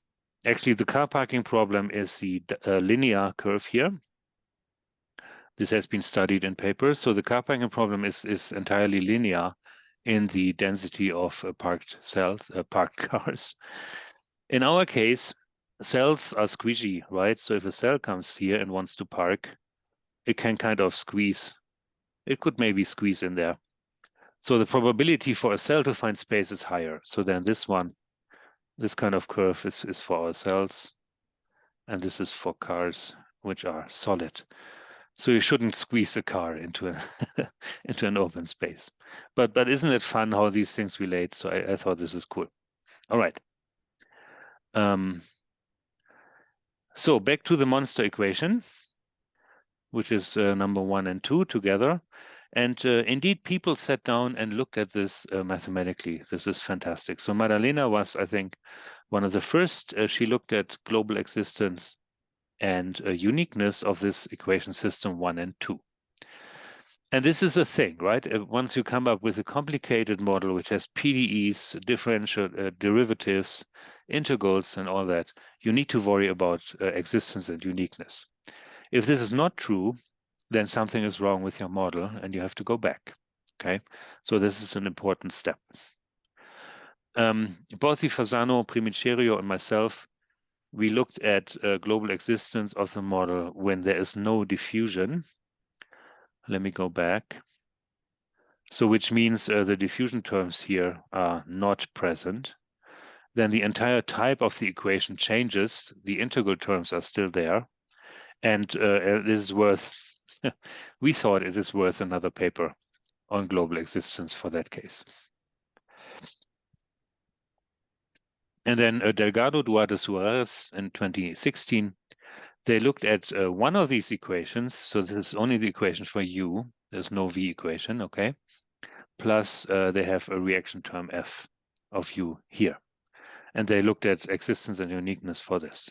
Actually, the car parking problem is the linear curve here. This has been studied in papers. So the car parking problem is entirely linear in the density of parked cells, parked cars. In our case, cells are squishy, right? So if a cell comes here and wants to park, it can kind of squeeze. It could maybe squeeze in there. So the probability for a cell to find space is higher. So then this one, this kind of curve is for our cells. And this is for cars, which are solid. So you shouldn't squeeze a car into into an open space. But isn't it fun how these things relate? So I thought this is cool. All right. So back to the monster equation, which is number 1 and 2 together. And indeed, people sat down and looked at this mathematically. This is fantastic. So Madalena was, I think, one of the first. She looked at global existence and uniqueness of this equation system 1 and 2. And this is a thing, right? Once you come up with a complicated model which has PDEs, differential derivatives, integrals, and all that, you need to worry about existence and uniqueness. If this is not true, then something is wrong with your model and you have to go back. Okay, so this is an important step. Borsi, Fasano, Primicerio, and myself, we looked at global existence of the model when there is no diffusion. Let me go back. So which means the diffusion terms here are not present. Then the entire type of the equation changes. The integral terms are still there. And it is worth, we thought it is worth another paper on global existence for that case. And then Delgado, Duarte, Suarez in 2016, they looked at one of these equations. So this is only the equation for U. There's no V equation, okay? Plus they have a reaction term F of U here. And they looked at existence and uniqueness for this.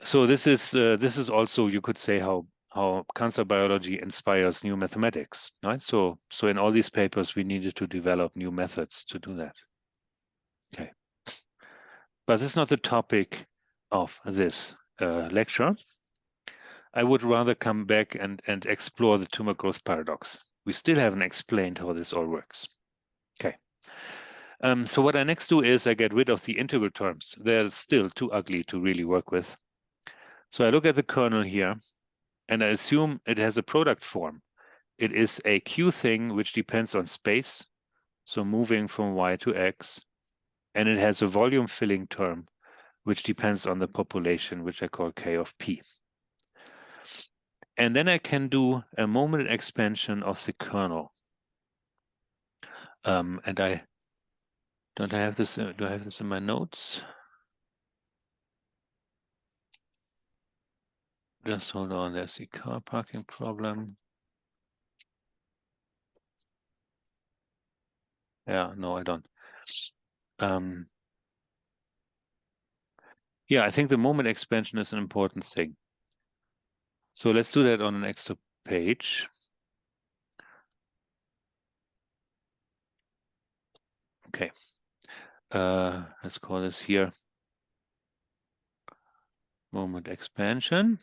So this is also, you could say, how cancer biology inspires new mathematics, right? So in all these papers, we needed to develop new methods to do that. Okay. But this is not the topic of this lecture. I would rather come back and explore the tumor growth paradox. We still haven't explained how this all works. Okay. So what I next do is I get rid of the integral terms. They're still too ugly to really work with. So I look at the kernel here, and I assume it has a product form. It is a Q thing which depends on space, so moving from Y to X, and it has a volume filling term which depends on the population, which I call K of P. And then I can do a moment expansion of the kernel. And I have this. Do I have this in my notes? Just hold on. There's a car parking problem. Yeah, no, I don't. Yeah, I think the moment expansion is an important thing. So let's do that on an extra page. Okay. Let's call this here moment expansion.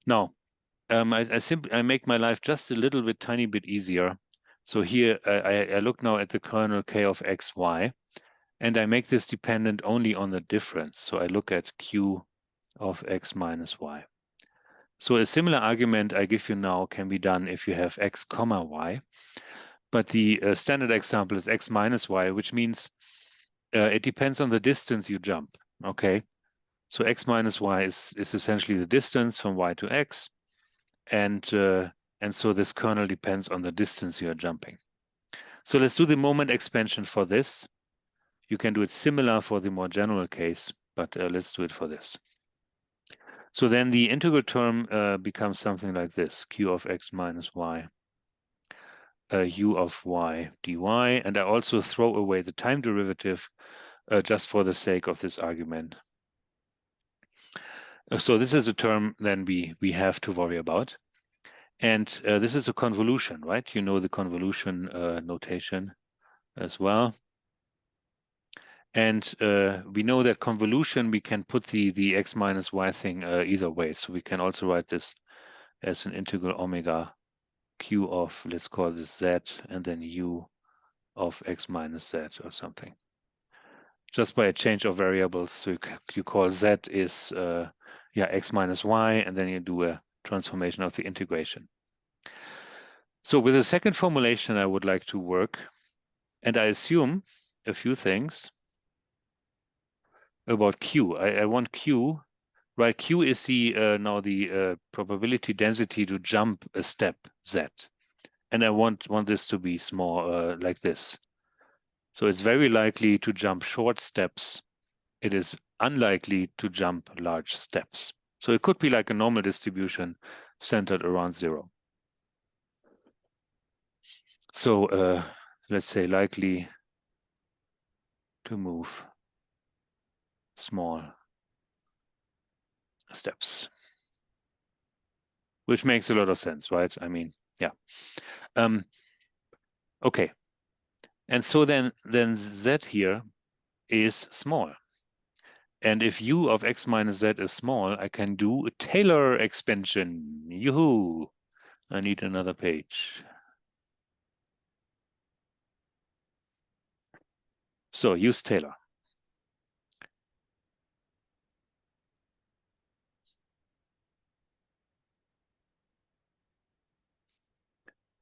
Now, I make my life just a little bit, tiny bit easier. So here I look now at the kernel K of X, Y, and I make this dependent only on the difference. So I look at Q of X minus Y. So a similar argument I give you now can be done if you have X comma Y. But the standard example is X minus Y, which means it depends on the distance you jump, okay? So X minus Y is essentially the distance from Y to X. And so this kernel depends on the distance you are jumping. So let's do the moment expansion for this. You can do it similar for the more general case, but let's do it for this. So then the integral term becomes something like this, Q of X minus Y, U of Y dy. And I also throw away the time derivative just for the sake of this argument. So this is a term then we have to worry about. And this is a convolution, right? You know the convolution notation as well. And we know that convolution, we can put the X minus Y thing either way. So we can also write this as an integral omega Q of, let's call this Z, and then U of X minus Z or something. Just by a change of variables. So you call Z is X minus Y, and then you do a transformation of the integration. So with the second formulation, I would like to work, and I assume a few things about Q. I want Q, right? Q is the now the probability density to jump a step Z, and I want this to be small like this. So it's very likely to jump short steps. It is unlikely to jump large steps. So it could be like a normal distribution centered around 0. So let's say likely to move small steps, which makes a lot of sense, right? I mean, yeah. Okay. And so then Z here is small. And if U of X minus Z is small, I can do a Taylor expansion. Yoo-hoo! I need another page. So use Taylor.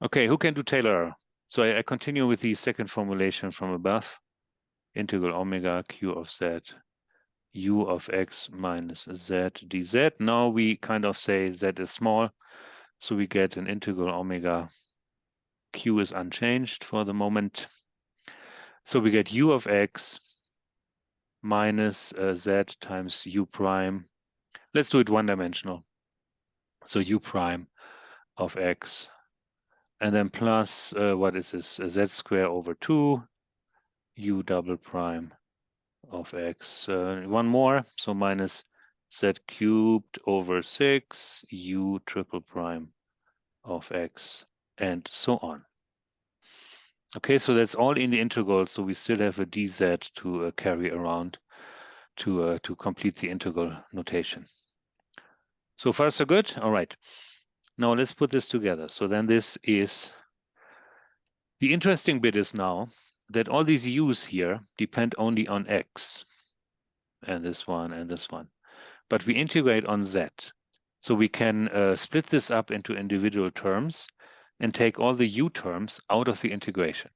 Okay, who can do Taylor? So I continue with the second formulation from above. Integral omega Q of Z, U of X minus Z dZ. Now we kind of say Z is small. So we get an integral omega. Q is unchanged for the moment. So we get U of X minus Z times U prime. let's do it one-dimensional. So u prime of x, and then plus, what is this? Z square over 2, u double prime of x. One more, so minus z cubed over 6, u triple prime of x, and so on. Okay, so that's all in the integral, so we still have a dz to carry around to complete the integral notation. So far, so good? All right. Now let's put this together. So then this is, the interesting bit is now that all these u's here depend only on x, and this one, and this one. But we integrate on z. So we can split this up into individual terms and take all the u terms out of the integration.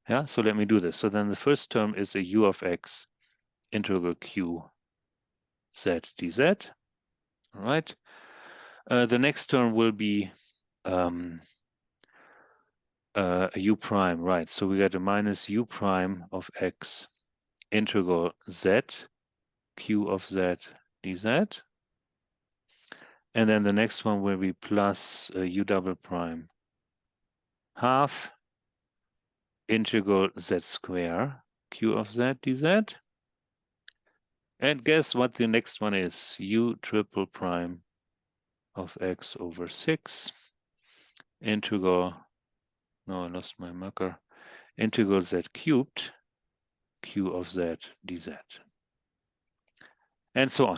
Yeah, so let me do this. So then the first term is a u of x integral q z dz. All right. The next term will be a u prime, right? So we get a minus u prime of x integral z q of z dz. And then the next one will be plus u double prime half integral z square q of z dz. And guess what the next one is? U triple prime of x over 6 integral, no, I lost my marker, integral z cubed q of z dz. And so on.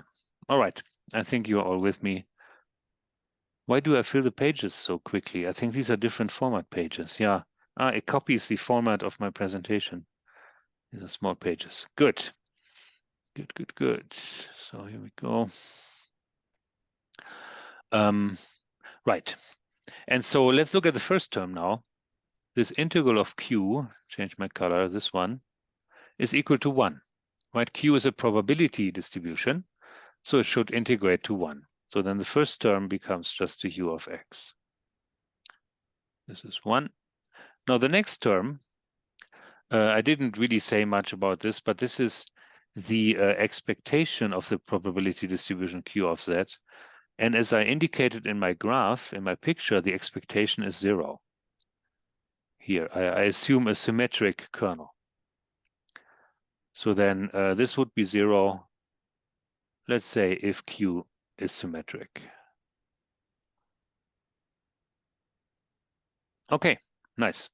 All right, I think you're all with me. Why do I fill the pages so quickly? I think these are different format pages. Yeah, it copies the format of my presentation. These are small pages. Good. Good, good, good. So here we go. Right. And so let's look at the first term now. This integral of q, change my color, this one, is equal to 1. Right? Q is a probability distribution, so it should integrate to 1. So then the first term becomes just a u of x. This is 1. Now the next term, I didn't really say much about this, but this is the expectation of the probability distribution q of z. And as I indicated in my graph, in my picture, the expectation is 0. Here, I assume a symmetric kernel. So then this would be 0, let's say, if q is symmetric. Okay, nice.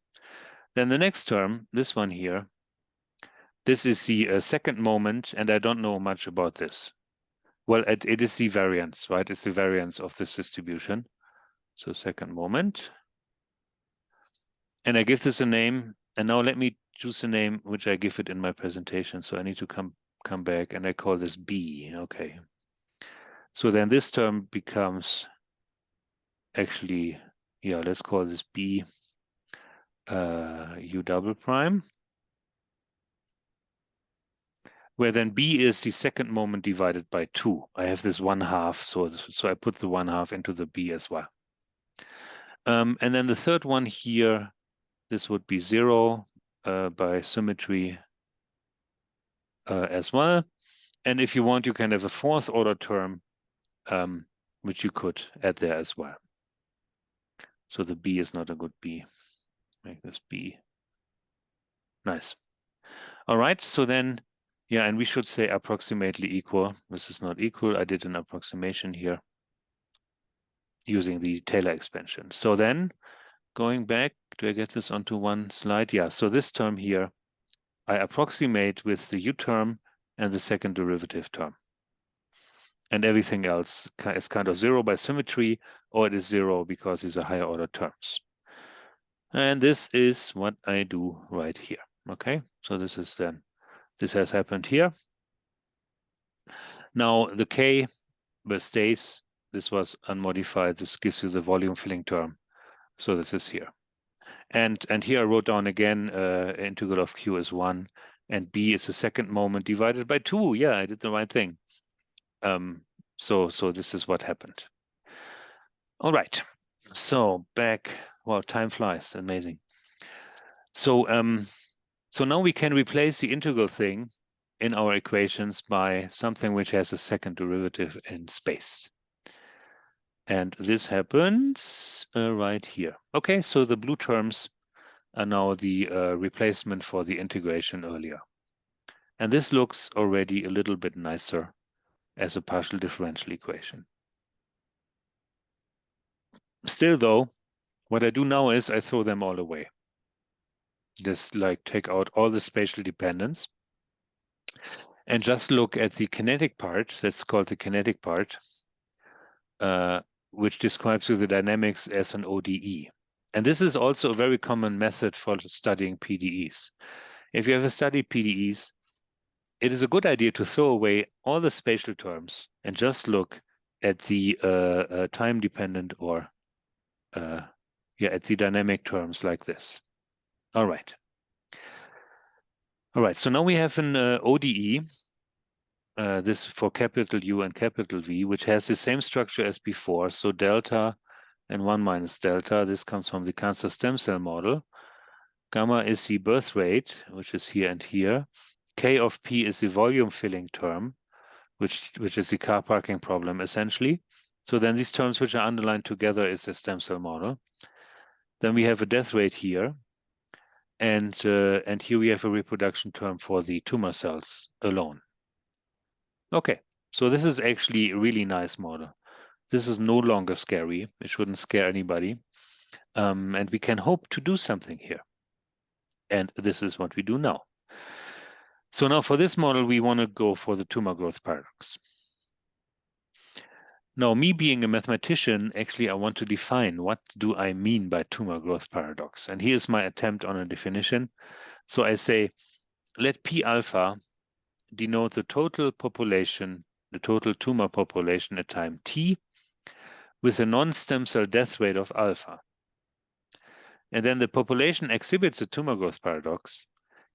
Then the next term, this one here, this is the second moment, and I don't know much about this. Well, it is the variance, right? It's the variance of this distribution. So second moment. And I give this a name. And now let me choose a name which I give it in my presentation. So I need to come back, and I call this B. Okay. So then this term becomes actually, yeah, let's call this B u double prime, where then B is the second moment divided by 2. I have this 1/2, so I put the 1/2 into the B as well. And then the third one here, this would be 0 by symmetry as well. And if you want, you can have a fourth order term, which you could add there as well. So the B is not a good B. Make this B. Nice. All right, so then, yeah, and we should say approximately equal. This is not equal. I did an approximation here using the Taylor expansion. So then, going back, do I get this onto one slide? Yeah, so this term here, I approximate with the u term and the second derivative term. And everything else is kind of 0 by symmetry, or it is 0 because these are higher order terms. And this is what I do right here. Okay, so this is then, this has happened here. Now the k stays, this was unmodified. This gives you the volume filling term. So this is here. And here I wrote down again, integral of q is 1, and b is the second moment divided by 2. Yeah, I did the right thing. So this is what happened. All right. So back, well, time flies, amazing. So so now we can replace the integral thing in our equations by something which has a second derivative in space. And this happens right here. Okay, so the blue terms are now the replacement for the integration earlier. And this looks already a little bit nicer as a partial differential equation. Still though, what I do now is I throw them all away. Just like take out all the spatial dependence and just look at the kinetic part, that's called the kinetic part, which describes the dynamics as an ODE. And this is also a very common method for studying PDEs. If you ever study PDEs, it is a good idea to throw away all the spatial terms and just look at the time-dependent or at the dynamic terms like this. All right. All right, so now we have an ODE, this for capital U and capital V, which has the same structure as before. So delta and 1 minus delta, this comes from the cancer stem cell model. Gamma is the birth rate, which is here and here. K of P is the volume filling term, which is the car parking problem essentially. So then these terms which are underlined together is the stem cell model. Then we have a death rate here. And here we have a reproduction term for the tumor cells alone. Okay, so this is actually a really nice model. This is no longer scary. It shouldn't scare anybody. And we can hope to do something here. And this is what we do now. So now for this model, we want to go for the tumor growth paradox. Now, me being a mathematician, actually, I want to define what do I mean by tumor growth paradox. And here's my attempt on a definition. So I say, let P alpha denote the total population, the total tumor population at time t with a non-stem cell death rate of alpha. And then the population exhibits a tumor growth paradox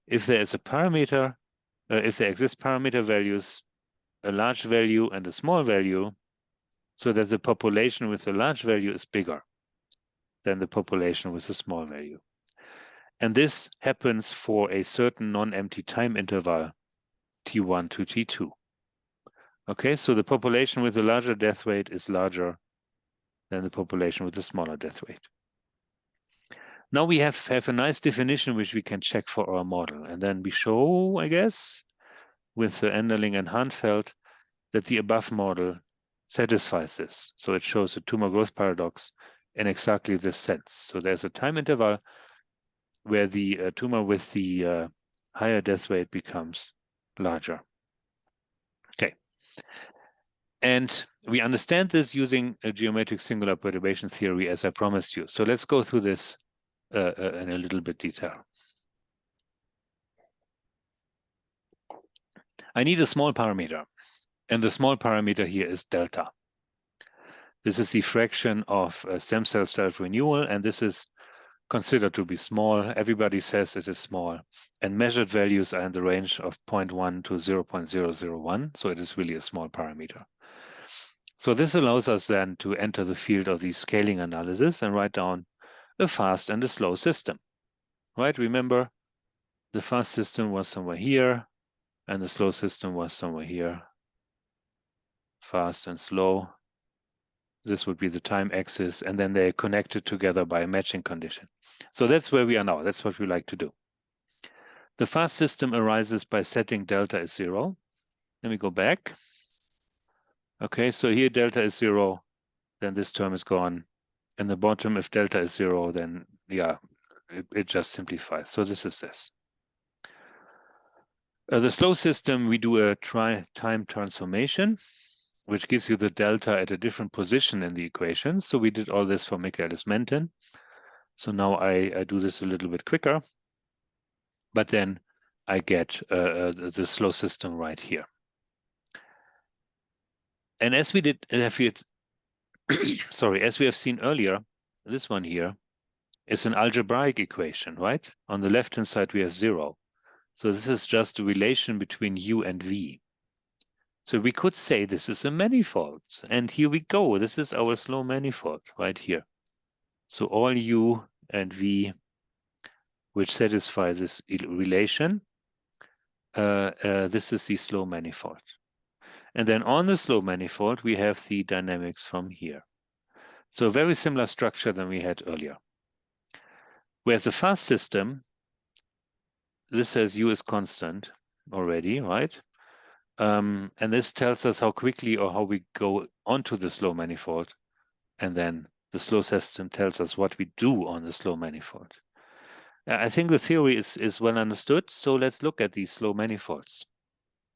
if there is a parameter, if there exist parameter values, a large value and a small value, so that the population with a large value is bigger than the population with a small value. And this happens for a certain non-empty time interval, T1 to T2. Okay, so the population with a larger death rate is larger than the population with a smaller death rate. Now we have a nice definition which we can check for our model. And then we show, I guess, with the Enderling and Hanfeld, that the above model satisfies this. So it shows a tumor growth paradox in exactly this sense. So there's a time interval where the tumor with the higher death rate becomes larger. Okay. And we understand this using a geometric singular perturbation theory, as I promised you. So let's go through this in a little bit detail. I need a small parameter. And the small parameter here is delta. This is the fraction of stem cell self-renewal, and this is considered to be small. Everybody says it is small. And measured values are in the range of 0.1 to 0.001, so it is really a small parameter. So this allows us then to enter the field of the scaling analysis and write down a fast and a slow system. Right? Remember, the fast system was somewhere here, and the slow system was somewhere here. Fast and slow. This would be the time axis, and then they're connected together by a matching condition. So that's where we are now. That's what we like to do. The fast system arises by setting delta as 0. Let me go back. Okay, so here delta is 0, then this term is gone. And the bottom, if delta is 0, then yeah, it just simplifies. So this is this. The slow system, we do a time transformation, which gives you the delta at a different position in the equation. So we did all this for Michaelis-Menten. So now I do this a little bit quicker, but then I get the slow system right here. And as we did, sorry, as we have seen earlier, this one here is an algebraic equation, right? On the left-hand side, we have 0. So this is just a relation between U and V. So we could say this is a manifold. And here we go. This is our slow manifold right here. So all U and V, which satisfy this relation, this is the slow manifold. And then on the slow manifold, we have the dynamics from here. So a very similar structure than we had earlier. Whereas a fast system, this says U is constant already, right? And this tells us how quickly or how we go onto the slow manifold. And then the slow system tells us what we do on the slow manifold. I think the theory is well understood. So let's look at these slow manifolds.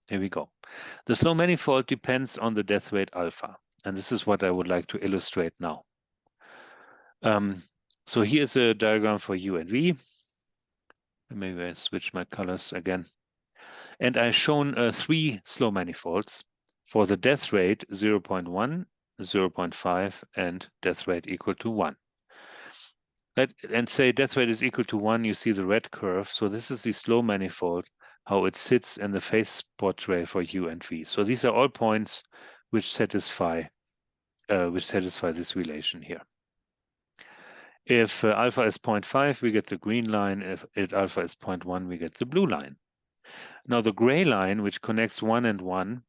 Here we go. The slow manifold depends on the death rate alpha. And this is what I would like to illustrate now. So here's a diagram for U and V. Maybe I switch my colors again. And I've shown 3 slow manifolds for the death rate 0.1, 0.5, and death rate equal to 1. And say death rate is equal to 1, you see the red curve. So this is the slow manifold, how it sits in the phase portrait for U and V. So these are all points which satisfy this relation here. If alpha is 0.5, we get the green line. If alpha is 0.1, we get the blue line. Now the gray line, which connects 1 and 1,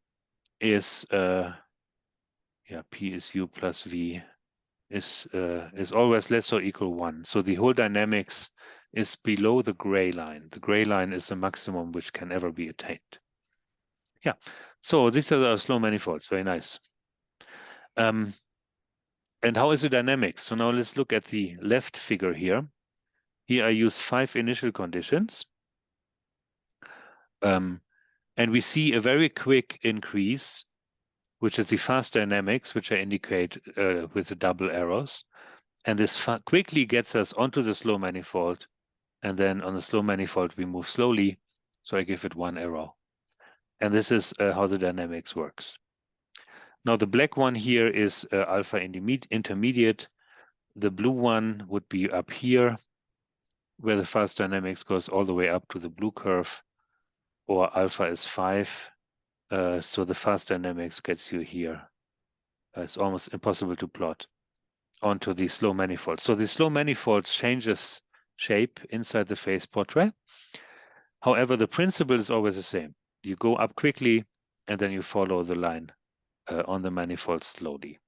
is P is U plus V, is always less or equal 1. So the whole dynamics is below the gray line. The gray line is the maximum which can ever be attained. Yeah, so these are our slow manifolds. Very nice. And how is the dynamics? So now let's look at the left figure here. Here I use 5 initial conditions. And we see a very quick increase, which is the fast dynamics, which I indicate with the double arrows. And this quickly gets us onto the slow manifold. And then on the slow manifold, we move slowly. So I give it 1 arrow. And this is how the dynamics works. Now the black one here is alpha intermediate. The blue one would be up here, where the fast dynamics goes all the way up to the blue curve, or alpha is 5. So the fast dynamics gets you here. It's almost impossible to plot onto the slow manifold. So the slow manifold changes shape inside the phase portrait. However, the principle is always the same. You go up quickly, and then you follow the line on the manifold slowly.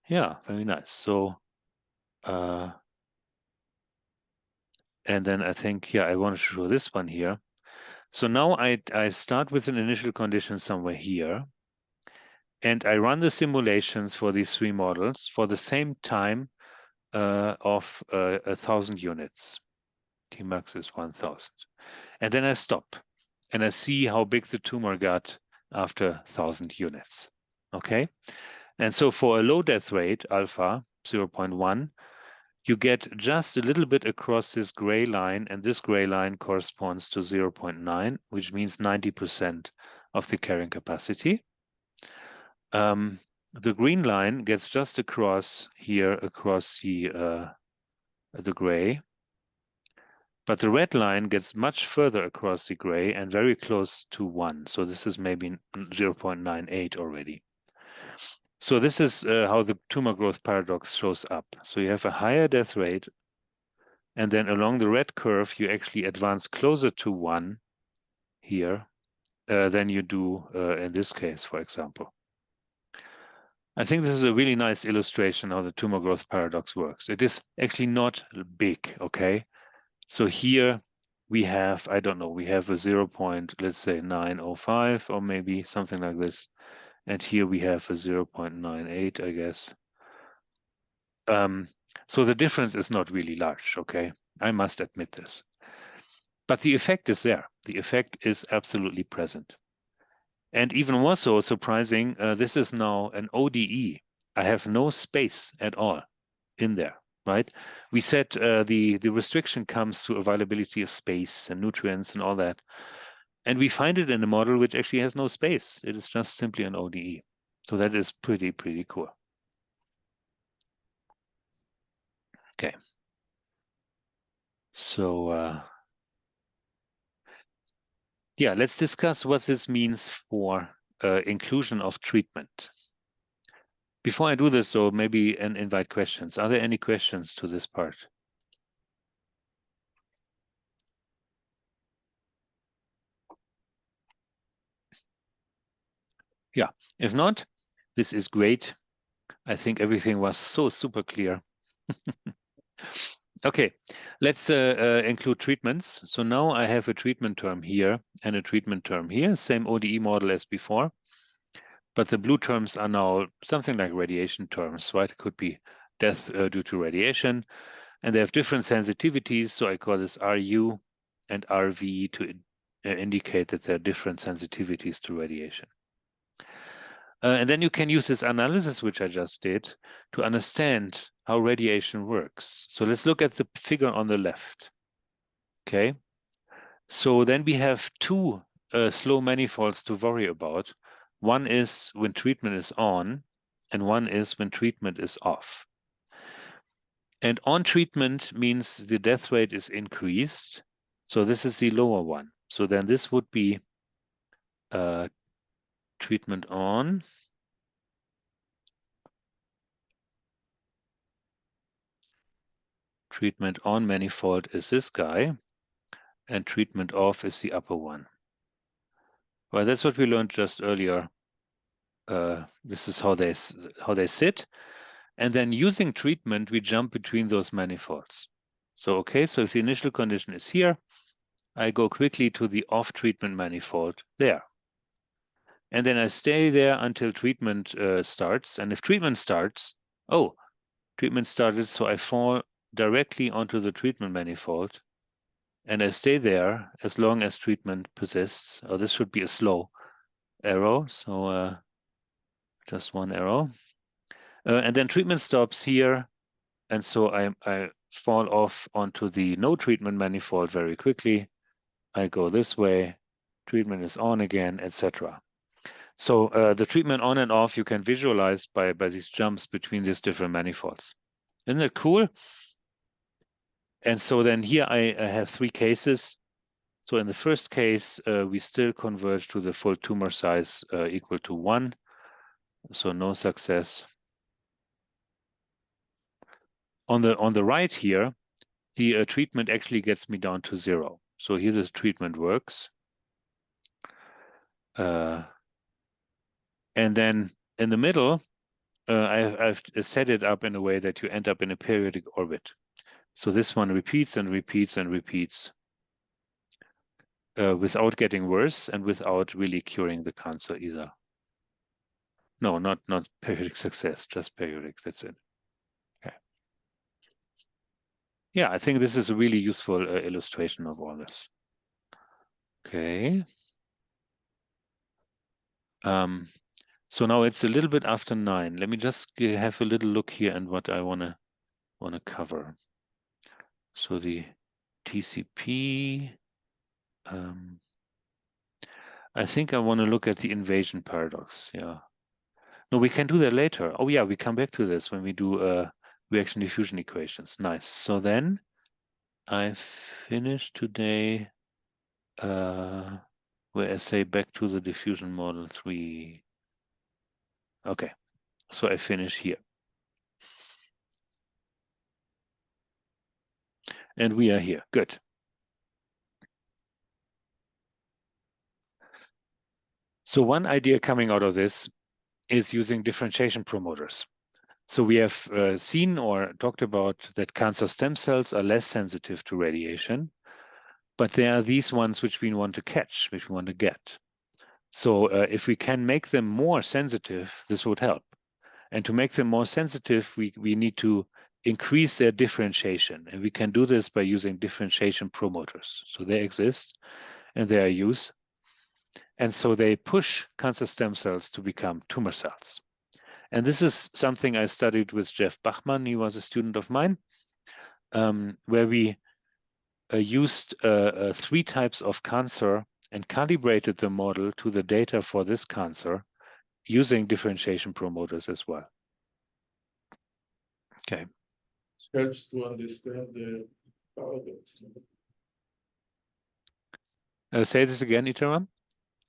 Yeah, very nice. So, and then I think, I want to show this one here. So now I start with an initial condition somewhere here. And I run the simulations for these 3 models for the same time of 1,000 units. Tmax is 1,000. And then I stop. And I see how big the tumor got after 1,000 units. Okay? And so for a low death rate, alpha 0.1, you get just a little bit across this gray line. And this gray line corresponds to 0.9, which means 90% of the carrying capacity. The green line gets just across here, across the gray. But the red line gets much further across the gray and very close to 1. So this is maybe 0.98 already. So this is how the tumor growth paradox shows up. So you have a higher death rate, and then along the red curve, you actually advance closer to 1 here than you do in this case, for example. I think this is a really nice illustration how the tumor growth paradox works. It is actually not big, okay? So here we have, I don't know, we have a 0. Let's say 905 or maybe something like this. And here we have a 0.98, I guess. So the difference is not really large, okay? I must admit this. But the effect is there. The effect is absolutely present. And even more so surprising, this is now an ODE. I have no space at all in there, right? We said the restriction comes to availability of space and nutrients and all that. And we find it in a model which actually has no space. It is just simply an ODE. So that is pretty cool. Okay. So yeah, let's discuss what this means for inclusion of treatment. Before I do this, though, maybe invite questions. Are there any questions to this part? If not, this is great. I think everything was so super clear. Okay, let's include treatments. So now I have a treatment term here and a treatment term here, same ODE model as before. But the blue terms are now something like radiation terms, right? It could be death due to radiation. And they have different sensitivities. So I call this RU and RV to indicate that there are different sensitivities to radiation. And then you can use this analysis, which I just did, to understand how radiation works. So let's look at the figure on the left. Okay. So then we have two slow manifolds to worry about. One is when treatment is on, and one is when treatment is off. And on treatment means the death rate is increased. So this is the lower one. So then this would be treatment on. Treatment on manifold is this guy, and treatment off is the upper one. Well, that's what we learned just earlier. This is how they sit. And then using treatment, we jump between those manifolds. So, okay, so if the initial condition is here, I go quickly to the off treatment manifold there. And then I stay there until treatment starts. And if treatment starts, oh, treatment started, so I fall directly onto the treatment manifold. And I stay there as long as treatment persists. Oh, this should be a slow arrow. So just one arrow. And then treatment stops here. And so I fall off onto the no treatment manifold very quickly. I go this way, treatment is on again, etc. So the treatment on and off you can visualize by these jumps between these different manifolds. Isn't that cool? And so then here I have three cases. So in the first case, we still converge to the full tumor size equal to 1. So no success. On the right here, the treatment actually gets me down to 0. So here the treatment works. And then in the middle, I've set it up in a way that you end up in a periodic orbit. So this one repeats and repeats and repeats without getting worse and without really curing the cancer either. No, not periodic success, just periodic, that's it. Okay. Yeah, I think this is a really useful illustration of all this. Okay. So now it's a little bit after 9. Let me just have a little look here and what I wanna cover. So the TCP. I think I want to look at the invasion paradox. Yeah. No, we can do that later. Oh yeah, we come back to this when we do reaction diffusion equations. Nice. So then I finished today where I say back to the diffusion model 3. Okay, so I finish here. And we are here. Good. So one idea coming out of this is using differentiation promoters. So we have seen or talked about that cancer stem cells are less sensitive to radiation, but there are these ones which we want to catch, which we want to get. So if we can make them more sensitive, this would help. And to make them more sensitive, we need to increase their differentiation. And we can do this by using differentiation promoters. So they exist and they are used. And so they push cancer stem cells to become tumor cells. And this is something I studied with Jeff Bachman. He was a student of mine, where we used 3 types of cancer and calibrated the model to the data for this cancer using differentiation promoters as well. Okay. It helps to understand the paradox. Say this again, Itaram.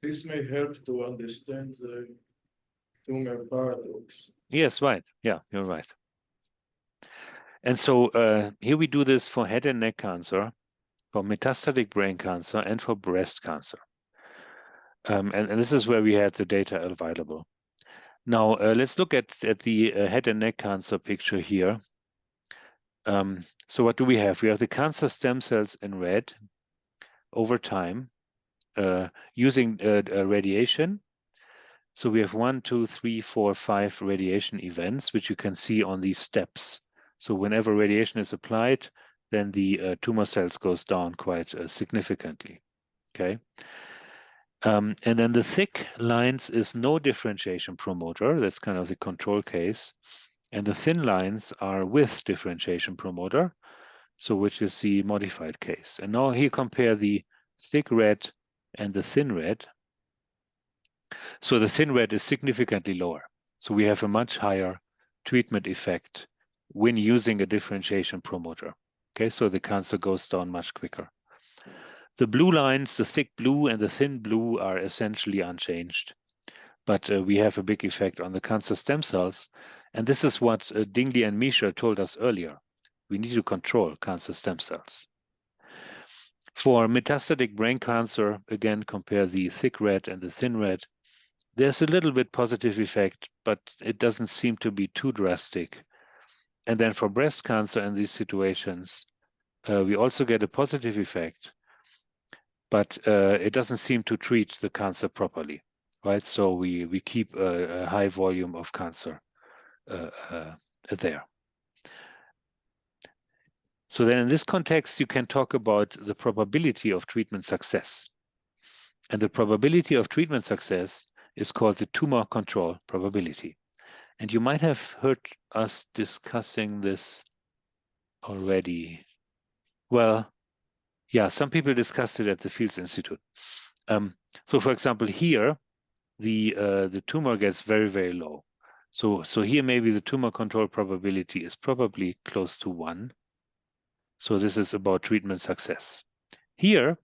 This may help to understand the tumor paradox. Yes, right. Yeah, you're right. And so here we do this for head and neck cancer, for metastatic brain cancer, and for breast cancer. And this is where we had the data available. Now, let's look at the head and neck cancer picture here. So what do we have? We have the cancer stem cells in red over time using radiation. So we have 1, 2, 3, 4, 5 radiation events, which you can see on these steps. So whenever radiation is applied, then the tumor cells goes down quite significantly. Okay. And then the thick lines is no differentiation promoter. That's kind of the control case. And the thin lines are with differentiation promoter, so which is the modified case. And now here compare the thick red and the thin red. So the thin red is significantly lower. So we have a much higher treatment effect when using a differentiation promoter. Okay, so the cancer goes down much quicker. The blue lines, the thick blue and the thin blue, are essentially unchanged. But we have a big effect on the cancer stem cells. And this is what Dingley and Misha told us earlier. We need to control cancer stem cells. For metastatic brain cancer, again, compare the thick red and the thin red. There's a little bit positive effect, but it doesn't seem to be too drastic. And then for breast cancer in these situations, we also get a positive effect, but it doesn't seem to treat the cancer properly, right? So we keep a high volume of cancer there. So then in this context, you can talk about the probability of treatment success. And the probability of treatment success is called the tumor control probability. And you might have heard us discussing this already. Well, yeah, some people discussed it at the Fields Institute. So for example, here, the tumor gets very, very low. So here maybe the tumor control probability is probably close to 1. So this is about treatment success. Here,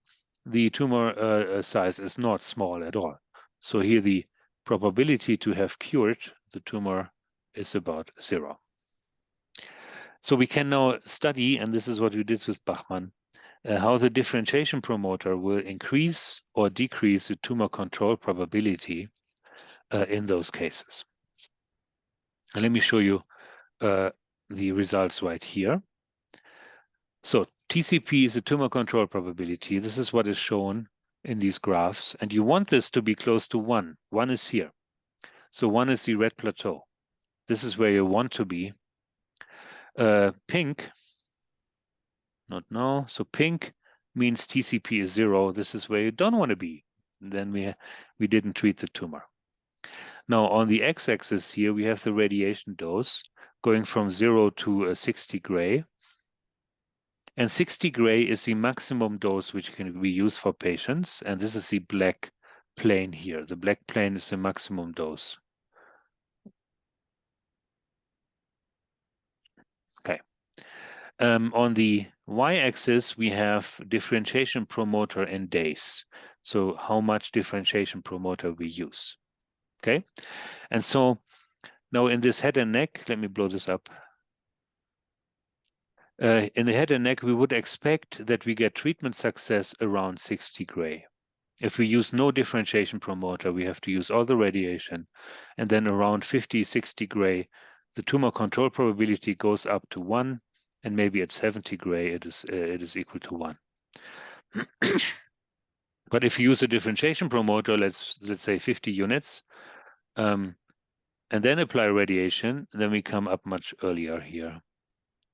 the tumor size is not small at all. So here the probability to have cured the tumor is about 0. So we can now study, and this is what we did with Bachmann, how the differentiation promoter will increase or decrease the tumor control probability in those cases. And let me show you the results right here. So TCP is a tumor control probability. This is what is shown in these graphs. And you want this to be close to 1. 1 is here. So 1 is the red plateau. This is where you want to be. Pink, not now. So pink means TCP is 0. This is where you don't want to be. And then we didn't treat the tumor. Now on the x-axis here, we have the radiation dose going from 0 to 60 gray. And 60 gray is the maximum dose which can be used for patients. And this is the black plane here. The black plane is the maximum dose. Okay. On the y-axis, we have differentiation promoter in days. So how much differentiation promoter we use. Okay. And so now in this head and neck, let me blow this up. In the head and neck, we would expect that we get treatment success around 60 gray. If we use no differentiation promoter, we have to use all the radiation. And then around 50, 60 gray, the tumor control probability goes up to 1. And maybe at 70 gray, it is equal to 1. But if you use a differentiation promoter, let's say 50 units, and then apply radiation, then we come up much earlier here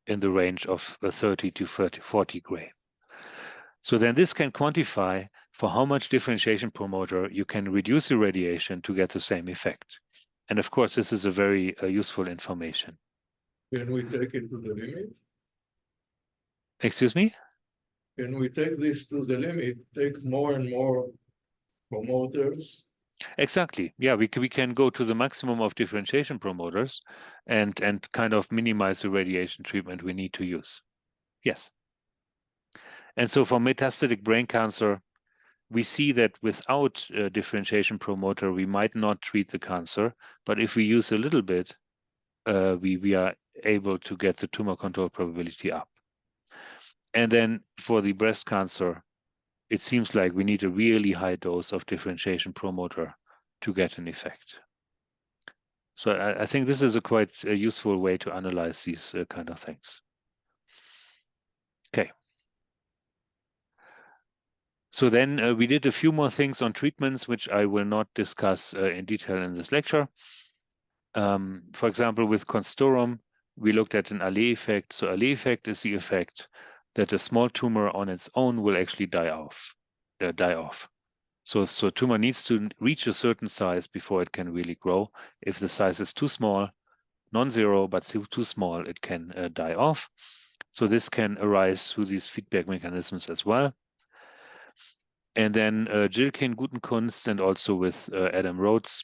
in the range of 30 to 40 gray. So then this can quantify for how much differentiation promoter you can reduce the radiation to get the same effect. And of course, this is a very useful information. Can we take it to the limit? Excuse me? Can we take this to the limit, take more and more promoters? Exactly. Yeah, we can go to the maximum of differentiation promoters and kind of minimize the radiation treatment we need to use. Yes. And so for metastatic brain cancer, we see that without a differentiation promoter, we might not treat the cancer. But if we use a little bit, we are able to get the tumor control probability up. And then for the breast cancer, it seems like we need a really high dose of differentiation promoter to get an effect. So I think this is a quite useful way to analyze these kind of things. Okay. So then we did a few more things on treatments, which I will not discuss in detail in this lecture. For example, with Constorum, we looked at an Allais effect. So Allais effect is the effect that a small tumor on its own will actually die off. So tumor needs to reach a certain size before it can really grow. If the size is too small, non-zero, but too small, it can die off. So this can arise through these feedback mechanisms as well. And then Gilkin, Gutenkunst, and also with Adam Rhodes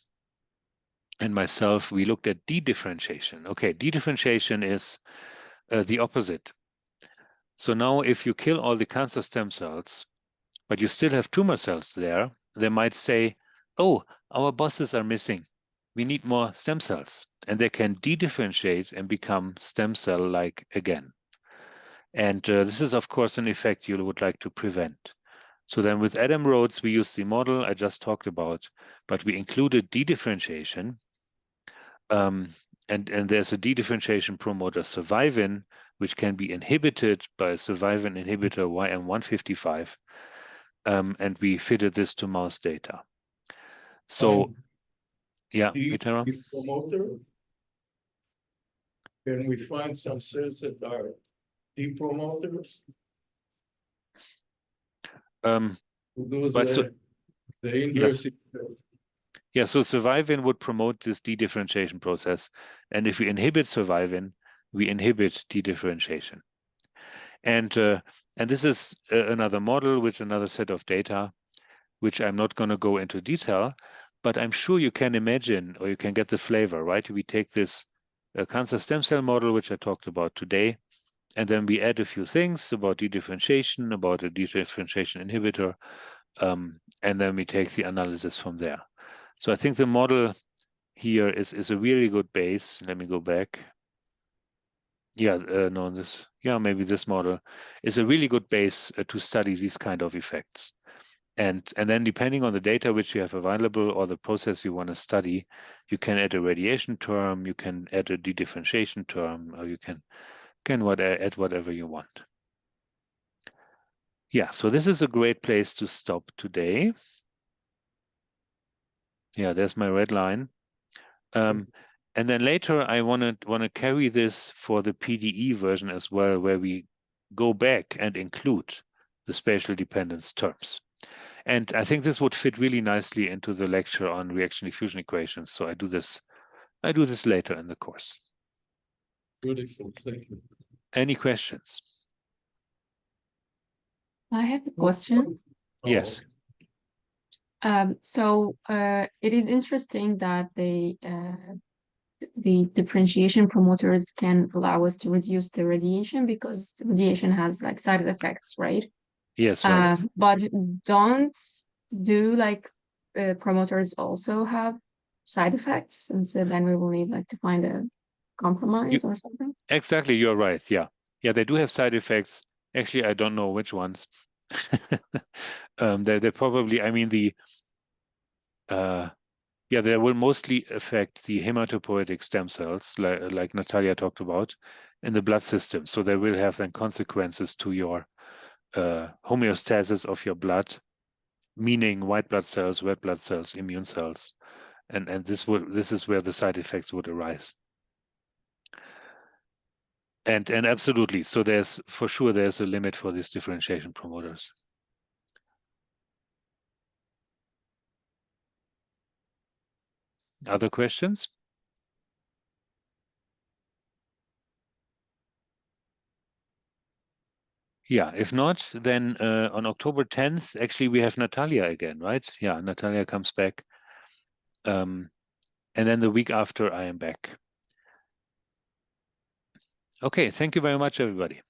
and myself, we looked at dedifferentiation. Okay, dedifferentiation is the opposite. So now if you kill all the cancer stem cells, but you still have tumor cells there, they might say, oh, our bosses are missing. We need more stem cells. And they can dedifferentiate and become stem cell-like again. And this is, of course, an effect you would like to prevent. So then with Adam Rhodes, we used the model I just talked about, but we included dedifferentiation. And there's a dedifferentiation promoter survivin, which can be inhibited by a survivin inhibitor YM155. And we fitted this to mouse data. So, yeah, Itara? The promoter, can we find some cells that are depromoters? Those but so, the inverse. yeah, so survivin would promote this dedifferentiation process. And if we inhibit survivin, we inhibit dedifferentiation. And this is another model with another set of data, which I'm not going to go into detail, but I'm sure you can imagine, or you can get the flavor, right? We take this cancer stem cell model, which I talked about today, and then we add a few things about dedifferentiation, about a dedifferentiation inhibitor, and then we take the analysis from there. So I think the model here is a really good base. Let me go back. Yeah, no, maybe this model is a really good base to study these kind of effects. And then depending on the data which you have available or the process you want to study, you can add a radiation term, you can add a dedifferentiation term, or you can add whatever you want. Yeah, so this is a great place to stop today. Yeah, there's my red line. And then later I want to carry this for the PDE version as well, where we go back and include the spatial dependence terms. And I think this would fit really nicely into the lecture on reaction diffusion equations. So I do this later in the course. Beautiful, thank you. Any questions? I have a question. Yes. So it is interesting that the differentiation promoters can allow us to reduce the radiation because the radiation has like side effects, right? Yes, right. But do like promoters also have side effects? And so then we will need like to find a compromise or something? Exactly, you're right. Yeah. Yeah, they do have side effects. Actually, I don't know which ones. They probably, I mean, they will mostly affect the hematopoietic stem cells, like Natalia talked about, in the blood system. So they will have then consequences to your homeostasis of your blood, meaning white blood cells, red blood cells, immune cells, and this is where the side effects would arise. And absolutely, so there's a limit for these differentiation promoters. Other questions? Yeah, if not, then on October 10th, actually, we have Natalia again, right? Yeah, Natalia comes back. And then the week after, I am back. Okay, thank you very much, everybody.